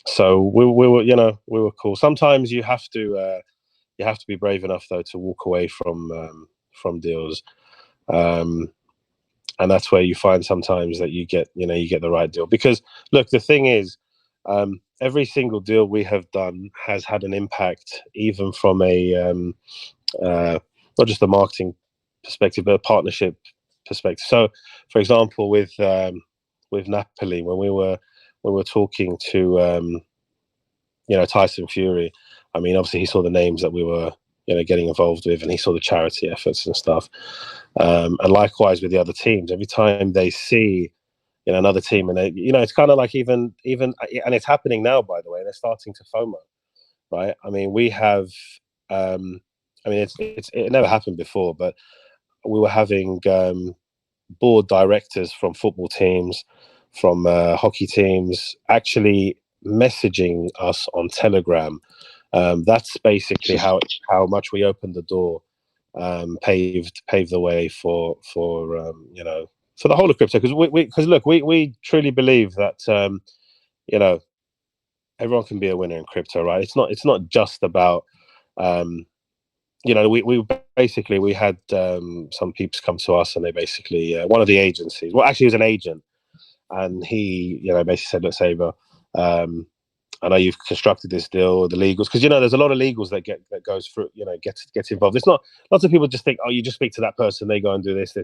So we were cool. Sometimes you have to be brave enough, though, to walk away from deals, and that's where you find sometimes that you get the right deal. Because look, the thing is, every single deal we have done has had an impact, even from a not just a marketing perspective, but a partnership perspective. So, for example, with Napoli, when we were talking to Tyson Fury, I mean, obviously he saw the names that we were getting involved with, and he saw the charity efforts and stuff. And likewise with the other teams, every time they see another team, and they, it's kind of like even, and it's happening now, by the way, they're starting to FOMO, right? I mean, we have, it never happened before, but we were having board directors from football teams, from hockey teams, actually messaging us on Telegram. That's basically how much we opened the door, paved the way for the whole of crypto. Because look, we truly believe that everyone can be a winner in crypto, right? It's not just about we had some peeps come to us, and they basically one of the agencies, well, actually he was an agent, and he basically said, "Look, Saber, I know you've constructed this deal, the legals," because there's a lot of legals that goes through, gets involved. It's not, lots of people just think, oh, you just speak to that person, they go and do this.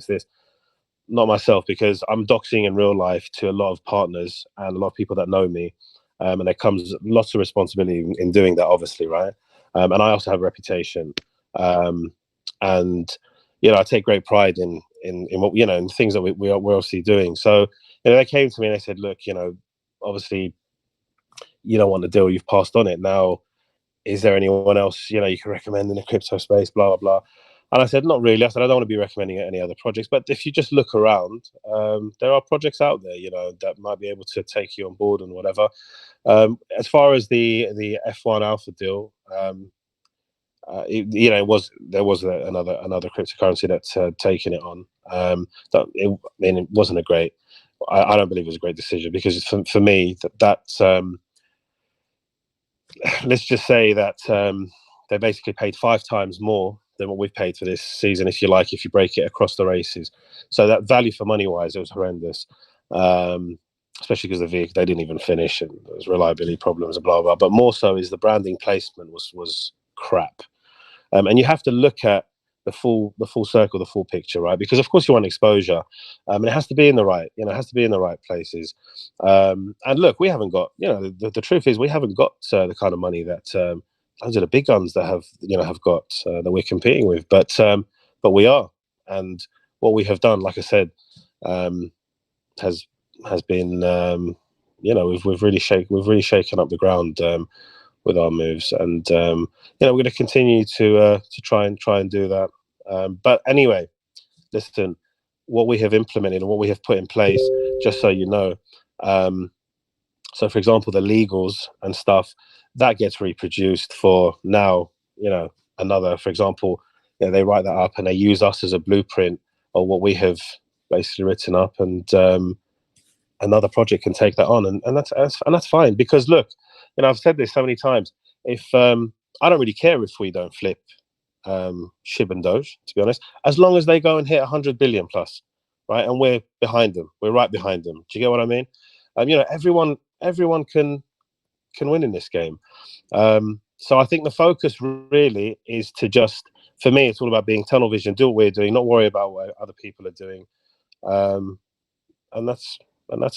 Not myself, because I'm doxing in real life to a lot of partners and a lot of people that know me, and there comes lots of responsibility in doing that, obviously, right? And I also have a reputation, and I take great pride in in what, you know, in things that we're obviously doing. So, you know, they came to me and they said, look, you know, obviously you don't want the deal, you've passed on it. Now, is there anyone else, you know, you can recommend in the crypto space, blah, blah, blah. And I said, not really. I said, I don't want to be recommending any other projects. But if you just look around, there are projects out there, you know, that might be able to take you on board and whatever. As far as the F1 Alpha deal, you know, there was another cryptocurrency that's taken it on. I mean, it wasn't a great. I don't believe it was a great decision, because for me that's let's just say that they basically paid 5 times more than what we've paid for this season, if you like, if you break it across the races. So that value for money wise, it was horrendous. Especially because the vehicle, they didn't even finish, and there was reliability problems and blah blah. But more so is the branding placement was crap. And you have to look at the full circle, the full picture, right? Because of course you want exposure, and it has to be in the right, you know, it has to be in the right places. And look, we haven't got, you know, the truth is we haven't got the kind of money that those are the big guns that have got that we're competing with, but we are, and what we have done, like I said, has been, you know, we've really shaken up the ground with our moves, and you know, we're going to continue to try and do that. But anyway, listen, what we have implemented and what we have put in place, just so you know, so for example, the legals and stuff that gets reproduced for now, you know, another, for example, you know, they write that up and they use us as a blueprint of what we have basically written up, and another project can take that on, and that's fine, because look, you know, I've said this so many times, if I don't really care if we don't flip SHIB and Doge, to be honest, as long as they go and hit 100 billion plus, right? And we're behind them, we're right behind them. Do you get what I mean? You know, everyone can win in this game. So I think the focus really is to just, for me, it's all about being tunnel vision, do what we're doing, not worry about what other people are doing, and that's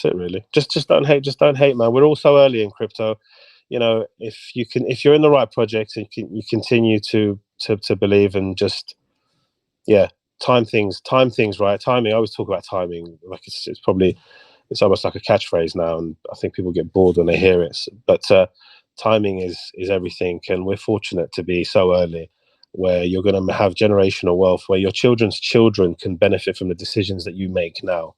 it really. Just don't hate, man. We're all so early in crypto. You know, if you're in the right projects and you continue to believe, and just, yeah, time things right. Timing, I always talk about timing, like it's almost like a catchphrase now, and I think people get bored when they hear it, but timing is everything, and we're fortunate to be so early, where you're going to have generational wealth, where your children's children can benefit from the decisions that you make now.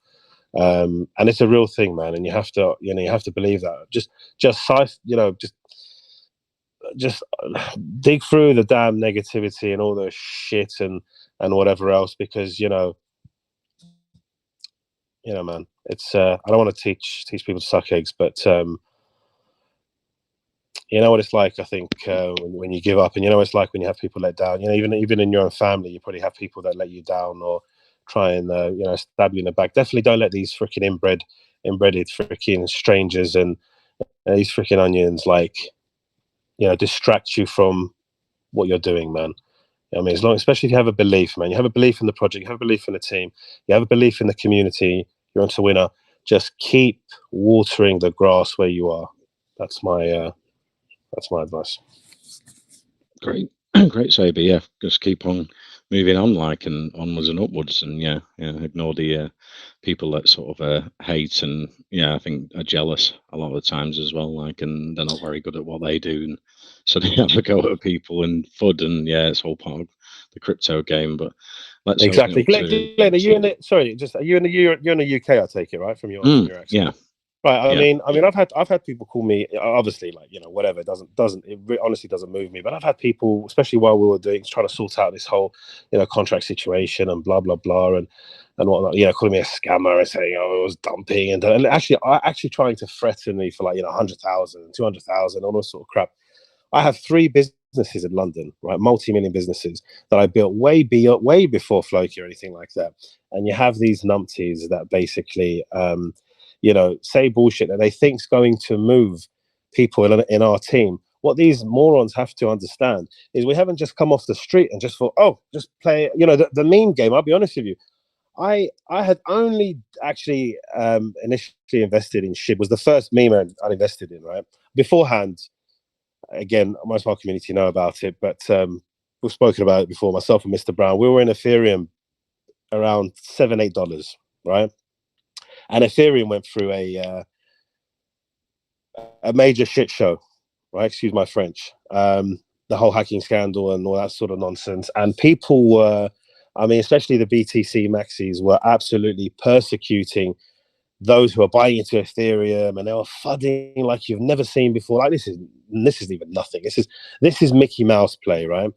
And it's a real thing, man, and you have to believe that. Just dig through the damn negativity and all the shit and whatever else, because you know, man, it's I don't want to teach people to suck eggs, but you know what it's like, I think, when you give up, and you know what it's like when you have people let down. You know, even in your own family, you probably have people that let you down or try and you know, stab you in the back. Definitely don't let these freaking inbreeded freaking strangers and these freaking onions, like, you know, distract you from what you're doing, man. I mean, especially if you have a belief, man, you have a belief in the project, you have a belief in the team, you have a belief in the community, you're on to winner. Just keep watering the grass where you are. That's my advice. Great, great, Saber. Yeah, just keep on moving on, like, and onwards and upwards, and yeah, ignore the people that sort of hate and I think are jealous a lot of the times as well, like, and they're not very good at what they do, and so they have a go at people and FUD, and it's all part of the crypto game. But let's exactly. Glenn, are you in it? Sorry, are you in you're in the UK? I take it, right, from your accent. Yeah. Right. I mean, I've had people call me, obviously, like, you know, whatever. It honestly doesn't move me. But I've had people, especially while we were trying to sort out this whole, you know, contract situation and blah blah blah and whatnot. You know, calling me a scammer and saying, oh, it was dumping, and actually trying to threaten me for, like, you know, 100,000, 200,000, all this sort of crap. I have 3 businesses in London, right, multi-million businesses that I built way before Floki or anything like that. And you have these numpties that basically, you know, say bullshit that they think's going to move people in our team. What these morons have to understand is we haven't just come off the street and just thought, oh, just play, you know, the meme game. I'll be honest with you. I had only actually initially invested in SHIB. Was the first meme I invested in, right? Beforehand, again, most of our community know about it, but we've spoken about it before, myself and Mr. Brown. We were in Ethereum around $7-8, right? And Ethereum went through a major shit show, right? Excuse my French. The whole hacking scandal and all that sort of nonsense. And people were, I mean, especially the BTC maxis were absolutely persecuting those who are buying into Ethereum, and they were fudding like you've never seen before. Like this is even nothing. This is Mickey Mouse play, right?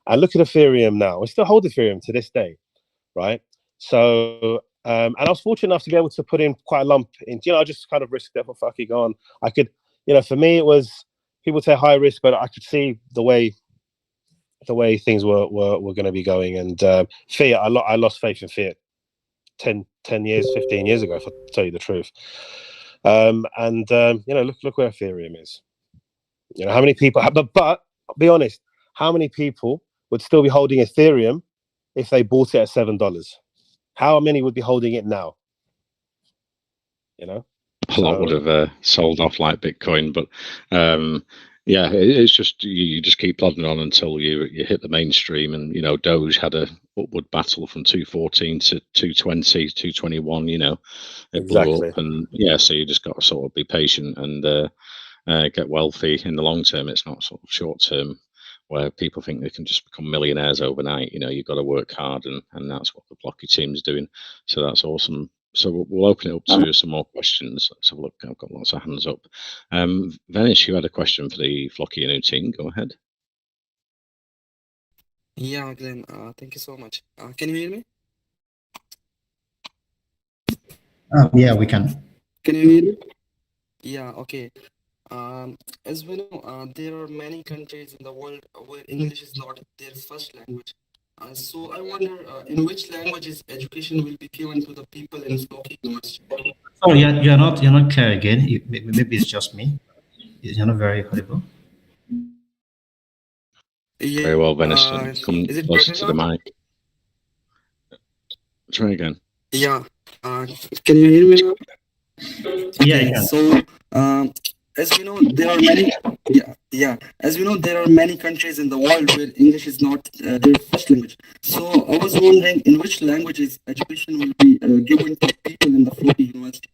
And look at Ethereum now. We still hold Ethereum to this day, right? So, and I was fortunate enough to be able to put in quite a lump in. I just kind of risked it for fucking on. I could, for me it was, people say high risk, but I could see the way things were going to be going. And fiat, I lost faith in fiat 10 years, 15 years ago, if I tell you the truth. Look where Ethereum is. How many people, but I'll be honest, how many people would still be holding Ethereum if they bought it at $7? How many would be holding it now? A lot would have sold off like Bitcoin, but it's just you just keep plodding on until you hit the mainstream. And Doge had a upward battle from 214 to 220, 221. It exactly. blew up, and so you just got to sort of be patient and get wealthy in the long term. It's not sort of short term where people think they can just become millionaires overnight. You've got to work hard, and that's what the Floki team is doing. So that's awesome. So we'll open it up to some more questions. Let's have a look. I've got lots of hands up. Venice, you had a question for the Floki team. Go ahead. Yeah, Glenn, thank you so much. Can you hear me? Yeah, we can. Can you hear me? Yeah, okay. As we know, there are many countries in the world where English is not their first language. So I wonder in which languages education will be given to the people in Floki University. Sorry, you're not clear again. Maybe it's just me. You're not very audible. Yeah, very well, Venice. Come is it closer to the now? mic. Try again. Yeah. Can you hear me now? Yeah, Okay, I can. so as we know, there are many. As we know, there are many countries in the world where English is not their first language. So I was wondering in which languages education will be given to people in the Floki University.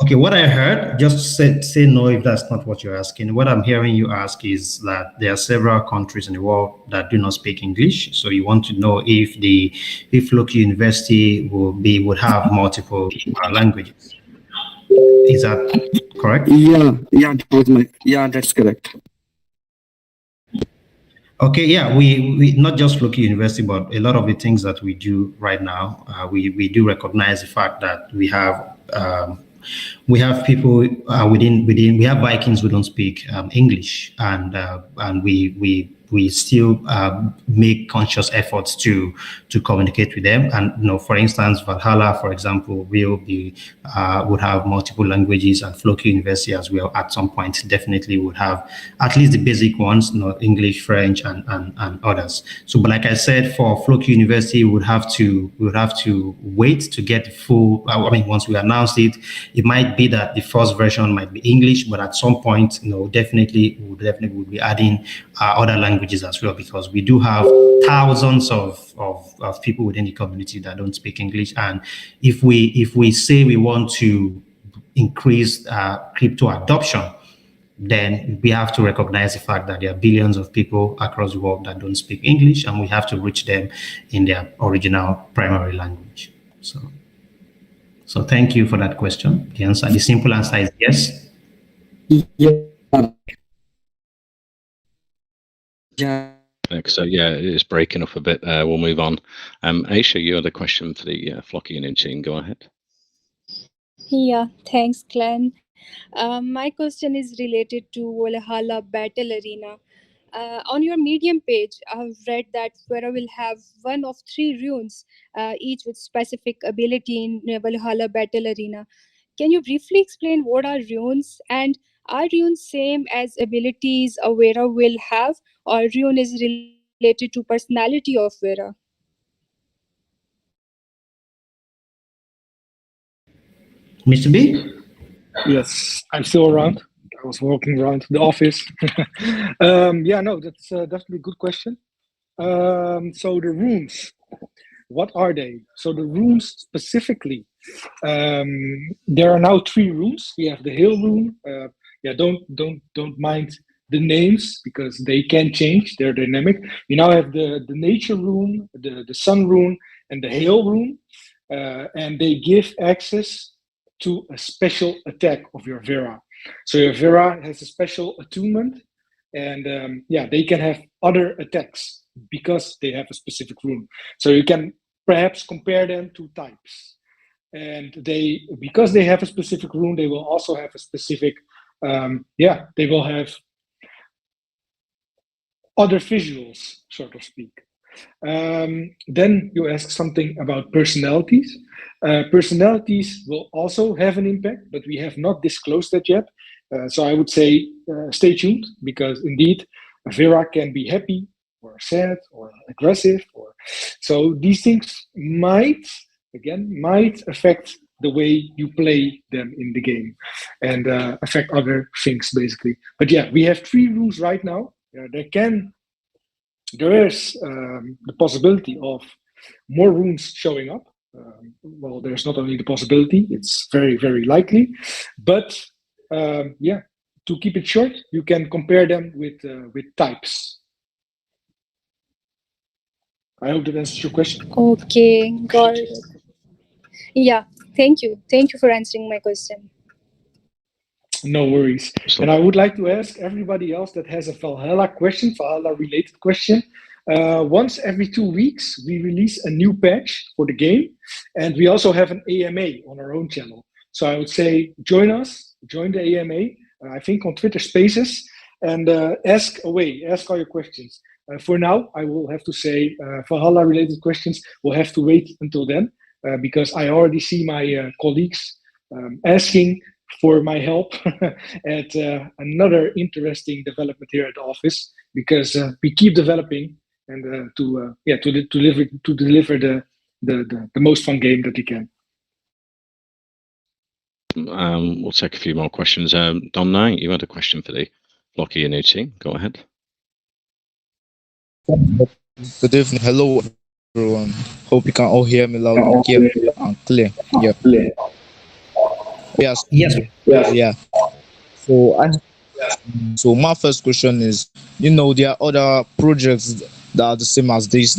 Okay, what I heard, just say no if that's not what you're asking. What I'm hearing you ask is that there are several countries in the world that do not speak English. So you want to know if Floki University would have multiple languages. Is that correct? Yeah, that's correct. Okay, yeah, we not just Floki University, but a lot of the things that we do right now, we do recognize the fact that we have people within. We have Vikings who don't speak English, and we still make conscious efforts to communicate with them. And for instance, Valhalla, for example, would have multiple languages, and Floki University as well. At some point, definitely would have at least the basic ones, English, French, and others. So, but like I said, for Floki University, we would have to wait to get the full. Once we announce it, it might be that the first version might be English, but at some point, definitely would be adding other languages as well, because we do have thousands of people within the community that don't speak English. And if we say we want to increase crypto adoption, then we have to recognize the fact that there are billions of people across the world that don't speak English, and we have to reach them in their original primary language. So thank you for that question. The simple answer is yes. Yeah. So it's breaking up a bit. We'll move on. Aisha, you had a question for the Floki team. Go ahead. Yeah, thanks, Glenn. My question is related to Valhalla Battle Arena. On your Medium page, I've read that Vera will have one of 3 runes, each with specific ability in Valhalla Battle Arena. Can you briefly explain what are runes, and are runes same as abilities a Vera will have, or rune is related to personality of Vera? Mr. B? Yes, I'm still around. I was walking around the office. That's definitely a good question. So the runes, What are they? So the rooms specifically, there are now 3 rooms. We have the hill room. Don't mind the names because they can change. They're dynamic. We now have the nature room, the sun room, and the hail room, and they give access to a special attack of your Vera. So your Vera has a special attunement, and they can have other attacks because they have a specific room. So you can perhaps compare them to types. And because they have a specific room, they will also have a specific, they will have other visuals, so to speak. Then you ask something about personalities. Personalities will also have an impact, but we have not disclosed that yet. So I would say stay tuned, because indeed, Vera can be happy or sad or aggressive. So these things might affect the way you play them in the game and affect other things, basically. But yeah, we have 3 rooms right now. There is the possibility of more rooms showing up. Well, there's not only the possibility, it's very, very likely. But to keep it short, you can compare them with types. I hope that answers your question. Okay, got it. Yeah, thank you. Thank you for answering my question. No worries. And I would like to ask everybody else that has a Valhalla related question. Once every 2 weeks, we release a new patch for the game. And we also have an AMA on our own channel. So I would say join the AMA, I think on Twitter Spaces, and ask all your questions. For now, I will have to say Valhalla related questions will have to wait until then, because I already see my colleagues asking for my help at another interesting development here at the office, because we keep developing and to deliver the most fun game that we can. We'll take a few more questions. Dom Knight, you had a question for the Floki Inu team. Go ahead. Good evening. Hello, everyone. Hope you can all hear me loud and clear. Yeah. Yes. Yeah. So my first question is, there are other projects that are the same as this.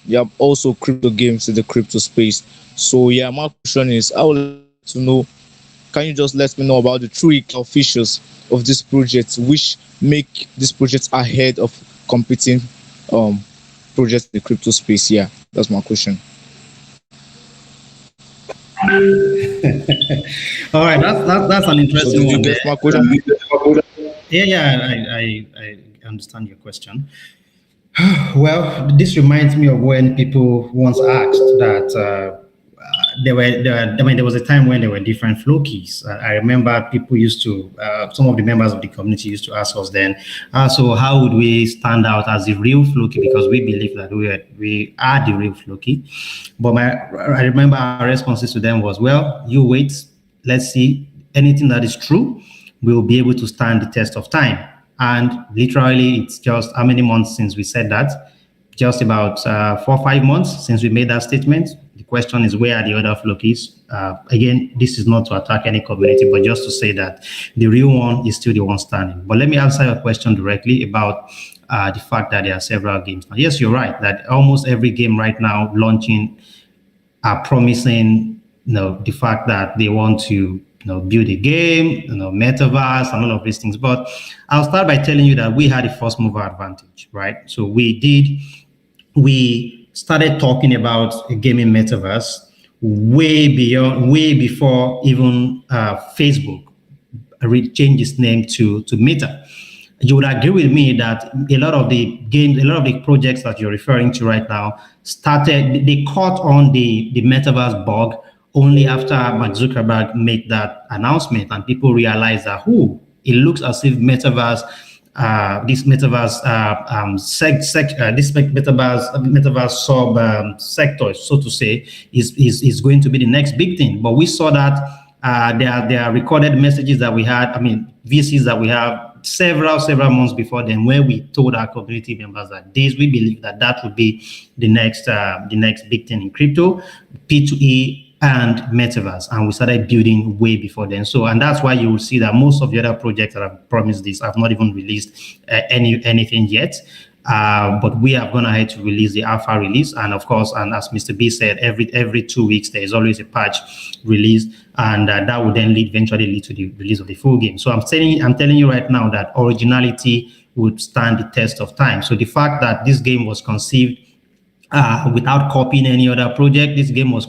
You have also crypto games in the crypto space. So yeah, my question is, I would like to know, can you just let me know about the true features of this project, which make this project ahead of competing projects in the crypto space? Yeah, that's my question. All right, that's an interesting one. Did you get my question? Yeah, I understand your question. Well, this reminds me of when people once asked that there was a time when there were different Flokis. I remember people used to, some of the members of the community used to ask us then, so how would we stand out as the real Floki, because we believe that we are the real Floki. But I remember our responses to them was, well, you wait, let's see, anything that is true will be able to stand the test of time. And literally, it's just how many months since we said that? Just about 4 or 5 months since we made that statement. The question is, where are the other Flokis? Again, this is not to attack any community, but just to say that the real one is still the one standing. But let me answer your question directly about the fact that there are several games. Now, yes, you're right that almost every game right now launching are promising, the fact that they want to build a game, metaverse and all of these things. But I'll start by telling you that we had a first mover advantage, right? So we started talking about a gaming metaverse way before even Facebook changed its name to Meta. You would agree with me that a lot of the games, a lot of the projects that you're referring to right now they caught on the metaverse bug only after Mark Zuckerberg made that announcement, and people realized that, it looks as if metaverse sub sector, so to say, is going to be the next big thing. But we saw that there are recorded messages that we had, VCs that we have several months before then, where we told our community members that we believe that would be the next big thing in crypto, P2E and metaverse, and we started building way before then. So, and that's why you will see that most of the other projects that have promised this have not even released anything yet. But we have gone ahead to release the alpha release, and of course, and as Mr. B said, every 2 weeks there is always a patch release, and that will then eventually lead to the release of the full game. So I'm telling you right now that originality would stand the test of time. So the fact that this game was conceived without copying any other project, this game was.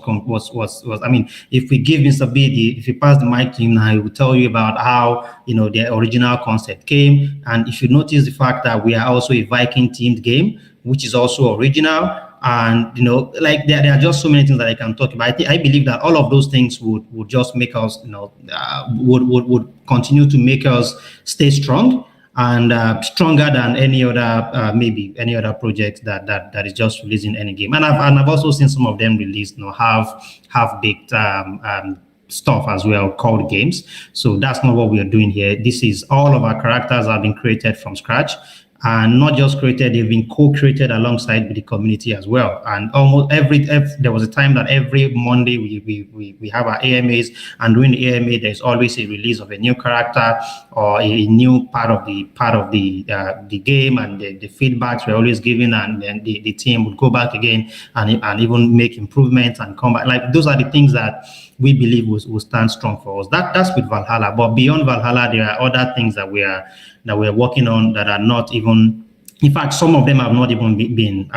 I mean, if we give Mr. B if you pass the mic to him now, he will tell you about how the original concept came. And if you notice the fact that we are also a Viking themed game, which is also original, and like there are just so many things that I can talk about. I believe that all of those things would just make us, would continue to make us stay strong, and stronger than any other maybe any other project that is just releasing any game. And I've also seen some of them released, have baked stuff as well called games. So that's not what we are doing here. This is all of our characters have been created from scratch. And not just created, they've been co-created alongside with the community as well. And almost there was a time that every Monday we have our AMAs, and during the AMA there's always a release of a new character or a new part of the game, and the feedbacks were always given, and then the team would go back again and even make improvements and come back. Like, those are the things that we believe will stand strong for us. That's with Valhalla. But beyond Valhalla, there are other things that we're working on that are not even. In fact, some of them have not even been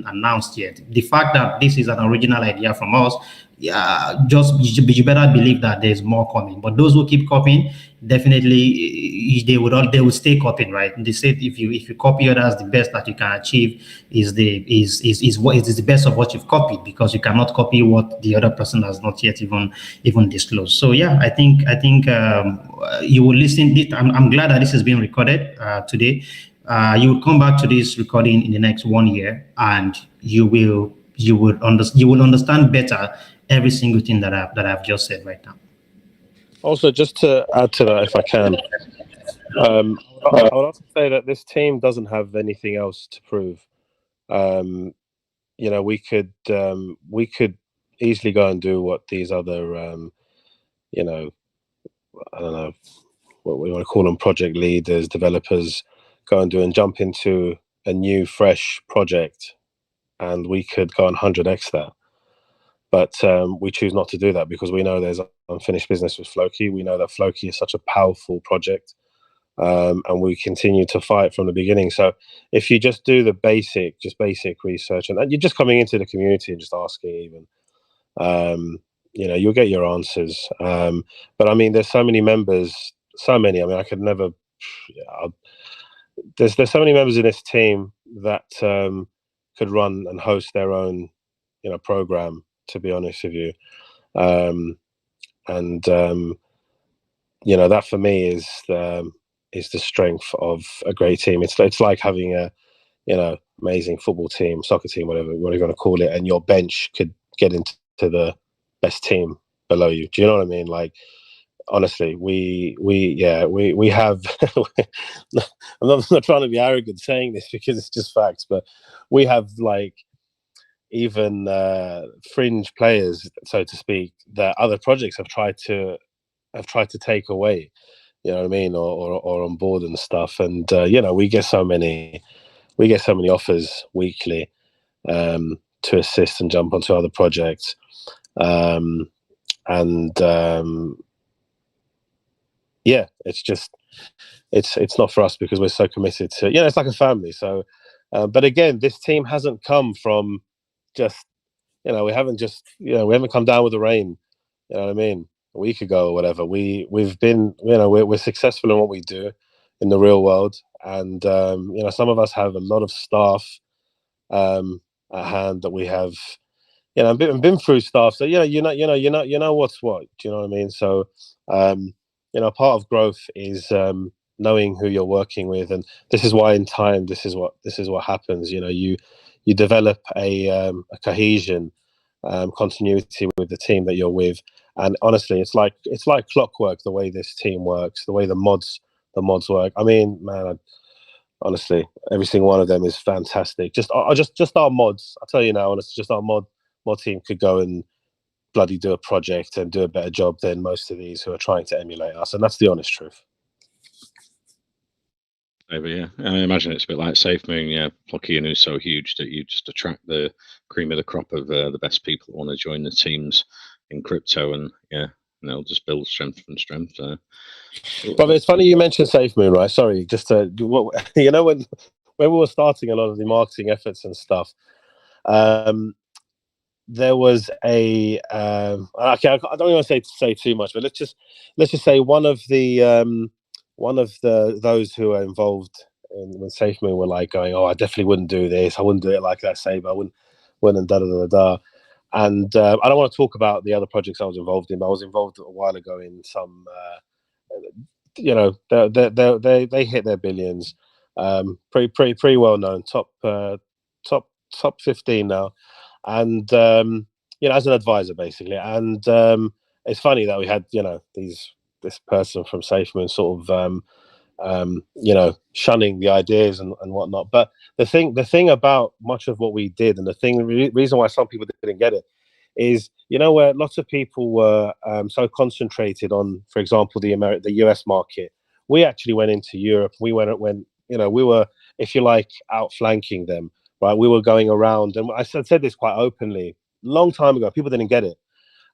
announced yet. The fact that this is an original idea from us, you better believe that there's more coming. But those who keep copying, definitely they will stay copying, right? They said if you copy others, the best that you can achieve is the best of what you've copied, because you cannot copy what the other person has not yet even disclosed. So yeah, I think you will listen. I'm glad that this is being recorded today. You will come back to this recording in the next 1 year, and you will understand better every single thing that I've just said right now. Also, just to add to that, if I can, I would also say that this team doesn't have anything else to prove. We could easily go and do what these other, I don't know what we want to call them, project leaders, developers, go and do and jump into a new, fresh project, and we could go and 100x that. But we choose not to do that because we know there's unfinished business with Floki. We know that Floki is such a powerful project, and we continue to fight from the beginning. So if you just do the basic research, and you're just coming into the community and just asking even, you'll get your answers. But I mean, there's so many members, I mean, I could never, there's so many members in this team that could run and host their own, program, to be honest with you. That for me is the strength of a great team. It's like having a, amazing football team, soccer team, whatever you want to call it, and your bench could get into the best team below you. Do you know what I mean? Like, honestly, we have. I'm not trying to be arrogant saying this because it's just facts, but we have like even fringe players, so to speak, that other projects have tried to take away. You know what I mean, or on board and stuff. And we get so many offers weekly to assist and jump onto other projects. It's just it's not for us because we're so committed to, it's like a family. So but again, this team hasn't come from just, we haven't come down with the rain, you know what I mean, a week ago or whatever. We've been, we're successful in what we do in the real world, and some of us have a lot of staff at hand that we have, been through stuff. So you know what's what. Do you know what I mean? So part of growth is knowing who you're working with, and this is why in time this is what happens. You develop a cohesion, continuity with the team that you're with, and honestly, it's like clockwork the way this team works, the way the mods mods work. I mean, man, honestly, every single one of them is fantastic. Just our mods. I'll tell you now, honestly, just our mod team could go and bloody do a project and do a better job than most of these who are trying to emulate us, and that's the honest truth. But yeah, I imagine it's a bit like SafeMoon. Yeah, Floki is so huge that you just attract the cream of the crop of the best people who want to join the teams in crypto, and yeah, and they'll just build strength from strength. But it's funny you mentioned SafeMoon, right? Sorry, just to you know, when we were starting a lot of the marketing efforts and stuff, there was a okay, I don't want to say too much, but let's just say one of the those who are involved when SafeMoon were like going, oh, I definitely wouldn't do this, I wouldn't do it like that, Saber, I wouldn't da da da da. And I don't want to talk about the other projects I was involved in, but I was involved a while ago in some you know, they hit their billions, pretty well known, top 15 now, and you know, as an advisor basically. And it's funny that we had, you know, this person from SafeMoon sort of you know, shunning the ideas and whatnot. But the thing about much of what we did, and the reason why some people didn't get it, is, you know, where lots of people were so concentrated on, for example, the US market. We actually went into Europe. We went, you know, we were, if you like, outflanking them, right? We were going around, and I said this quite openly, long time ago. People didn't get it.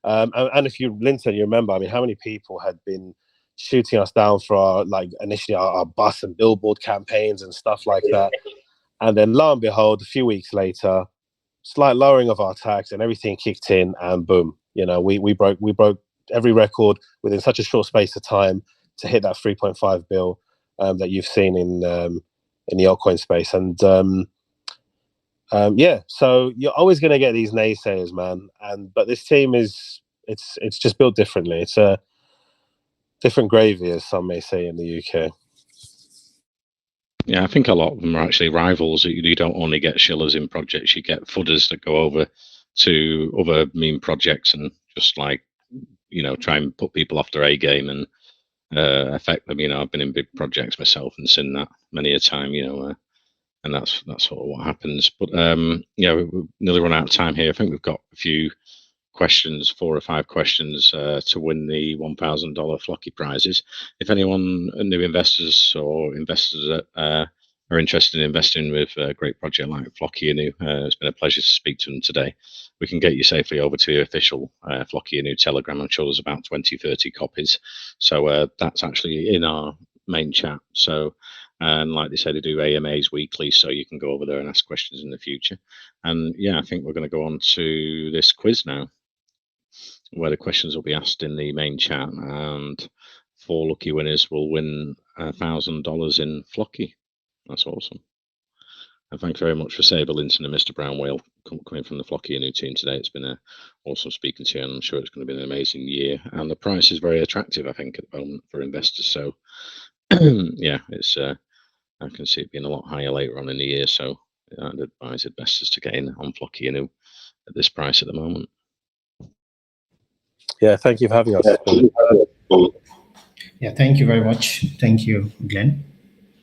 And if you, Linton, you remember, I mean, how many people had been shooting us down for our, like, initially our bus and billboard campaigns and stuff like that. And then lo and behold, a few weeks later, slight lowering of our tax and everything kicked in, and boom, you know, we broke every record within such a short space of time to hit that 3.5 bill that you've seen in the altcoin space. And yeah, so you're always going to get these naysayers, man. But this team it's just built differently. It's a different gravy, as some may say in the UK. Yeah, I think a lot of them are actually rivals. You don't only get shillers in projects, you get fudders that go over to other meme projects and just, like, you know, try and put people off their A game and affect them. You know, I've been in big projects myself and seen that many a time, you know, and that's sort of what happens. But yeah, we've nearly run out of time here. I think we've got a few questions, 4 or 5 questions to win the $1,000 Floki prizes. If anyone, new investors or investors that are interested in investing with a great project like Floki, it's been a pleasure to speak to them today. We can get you safely over to your official Floki Telegram. I'm sure there's about 20-30 copies. So that's actually in our main chat. So, and like they say, they do AMAs weekly, so you can go over there and ask questions in the future. And yeah, I think we're going to go on to this quiz now, where the questions will be asked in the main chat, and 4 lucky winners will win $1,000 in Floki. That's awesome. And thanks very much for Saber, Linton, and Mr. Brown Whale coming from the Floki team today. It's been awesome speaking to you, and I'm sure it's going to be an amazing year. And the price is very attractive, I think, at the moment for investors. So yeah, it's I can see it being a lot higher later on in the year. So I'd advise investors to get in on Floki at this price at the moment. Yeah, thank you for having us. Yeah, thank you very much. Thank you, Glenn.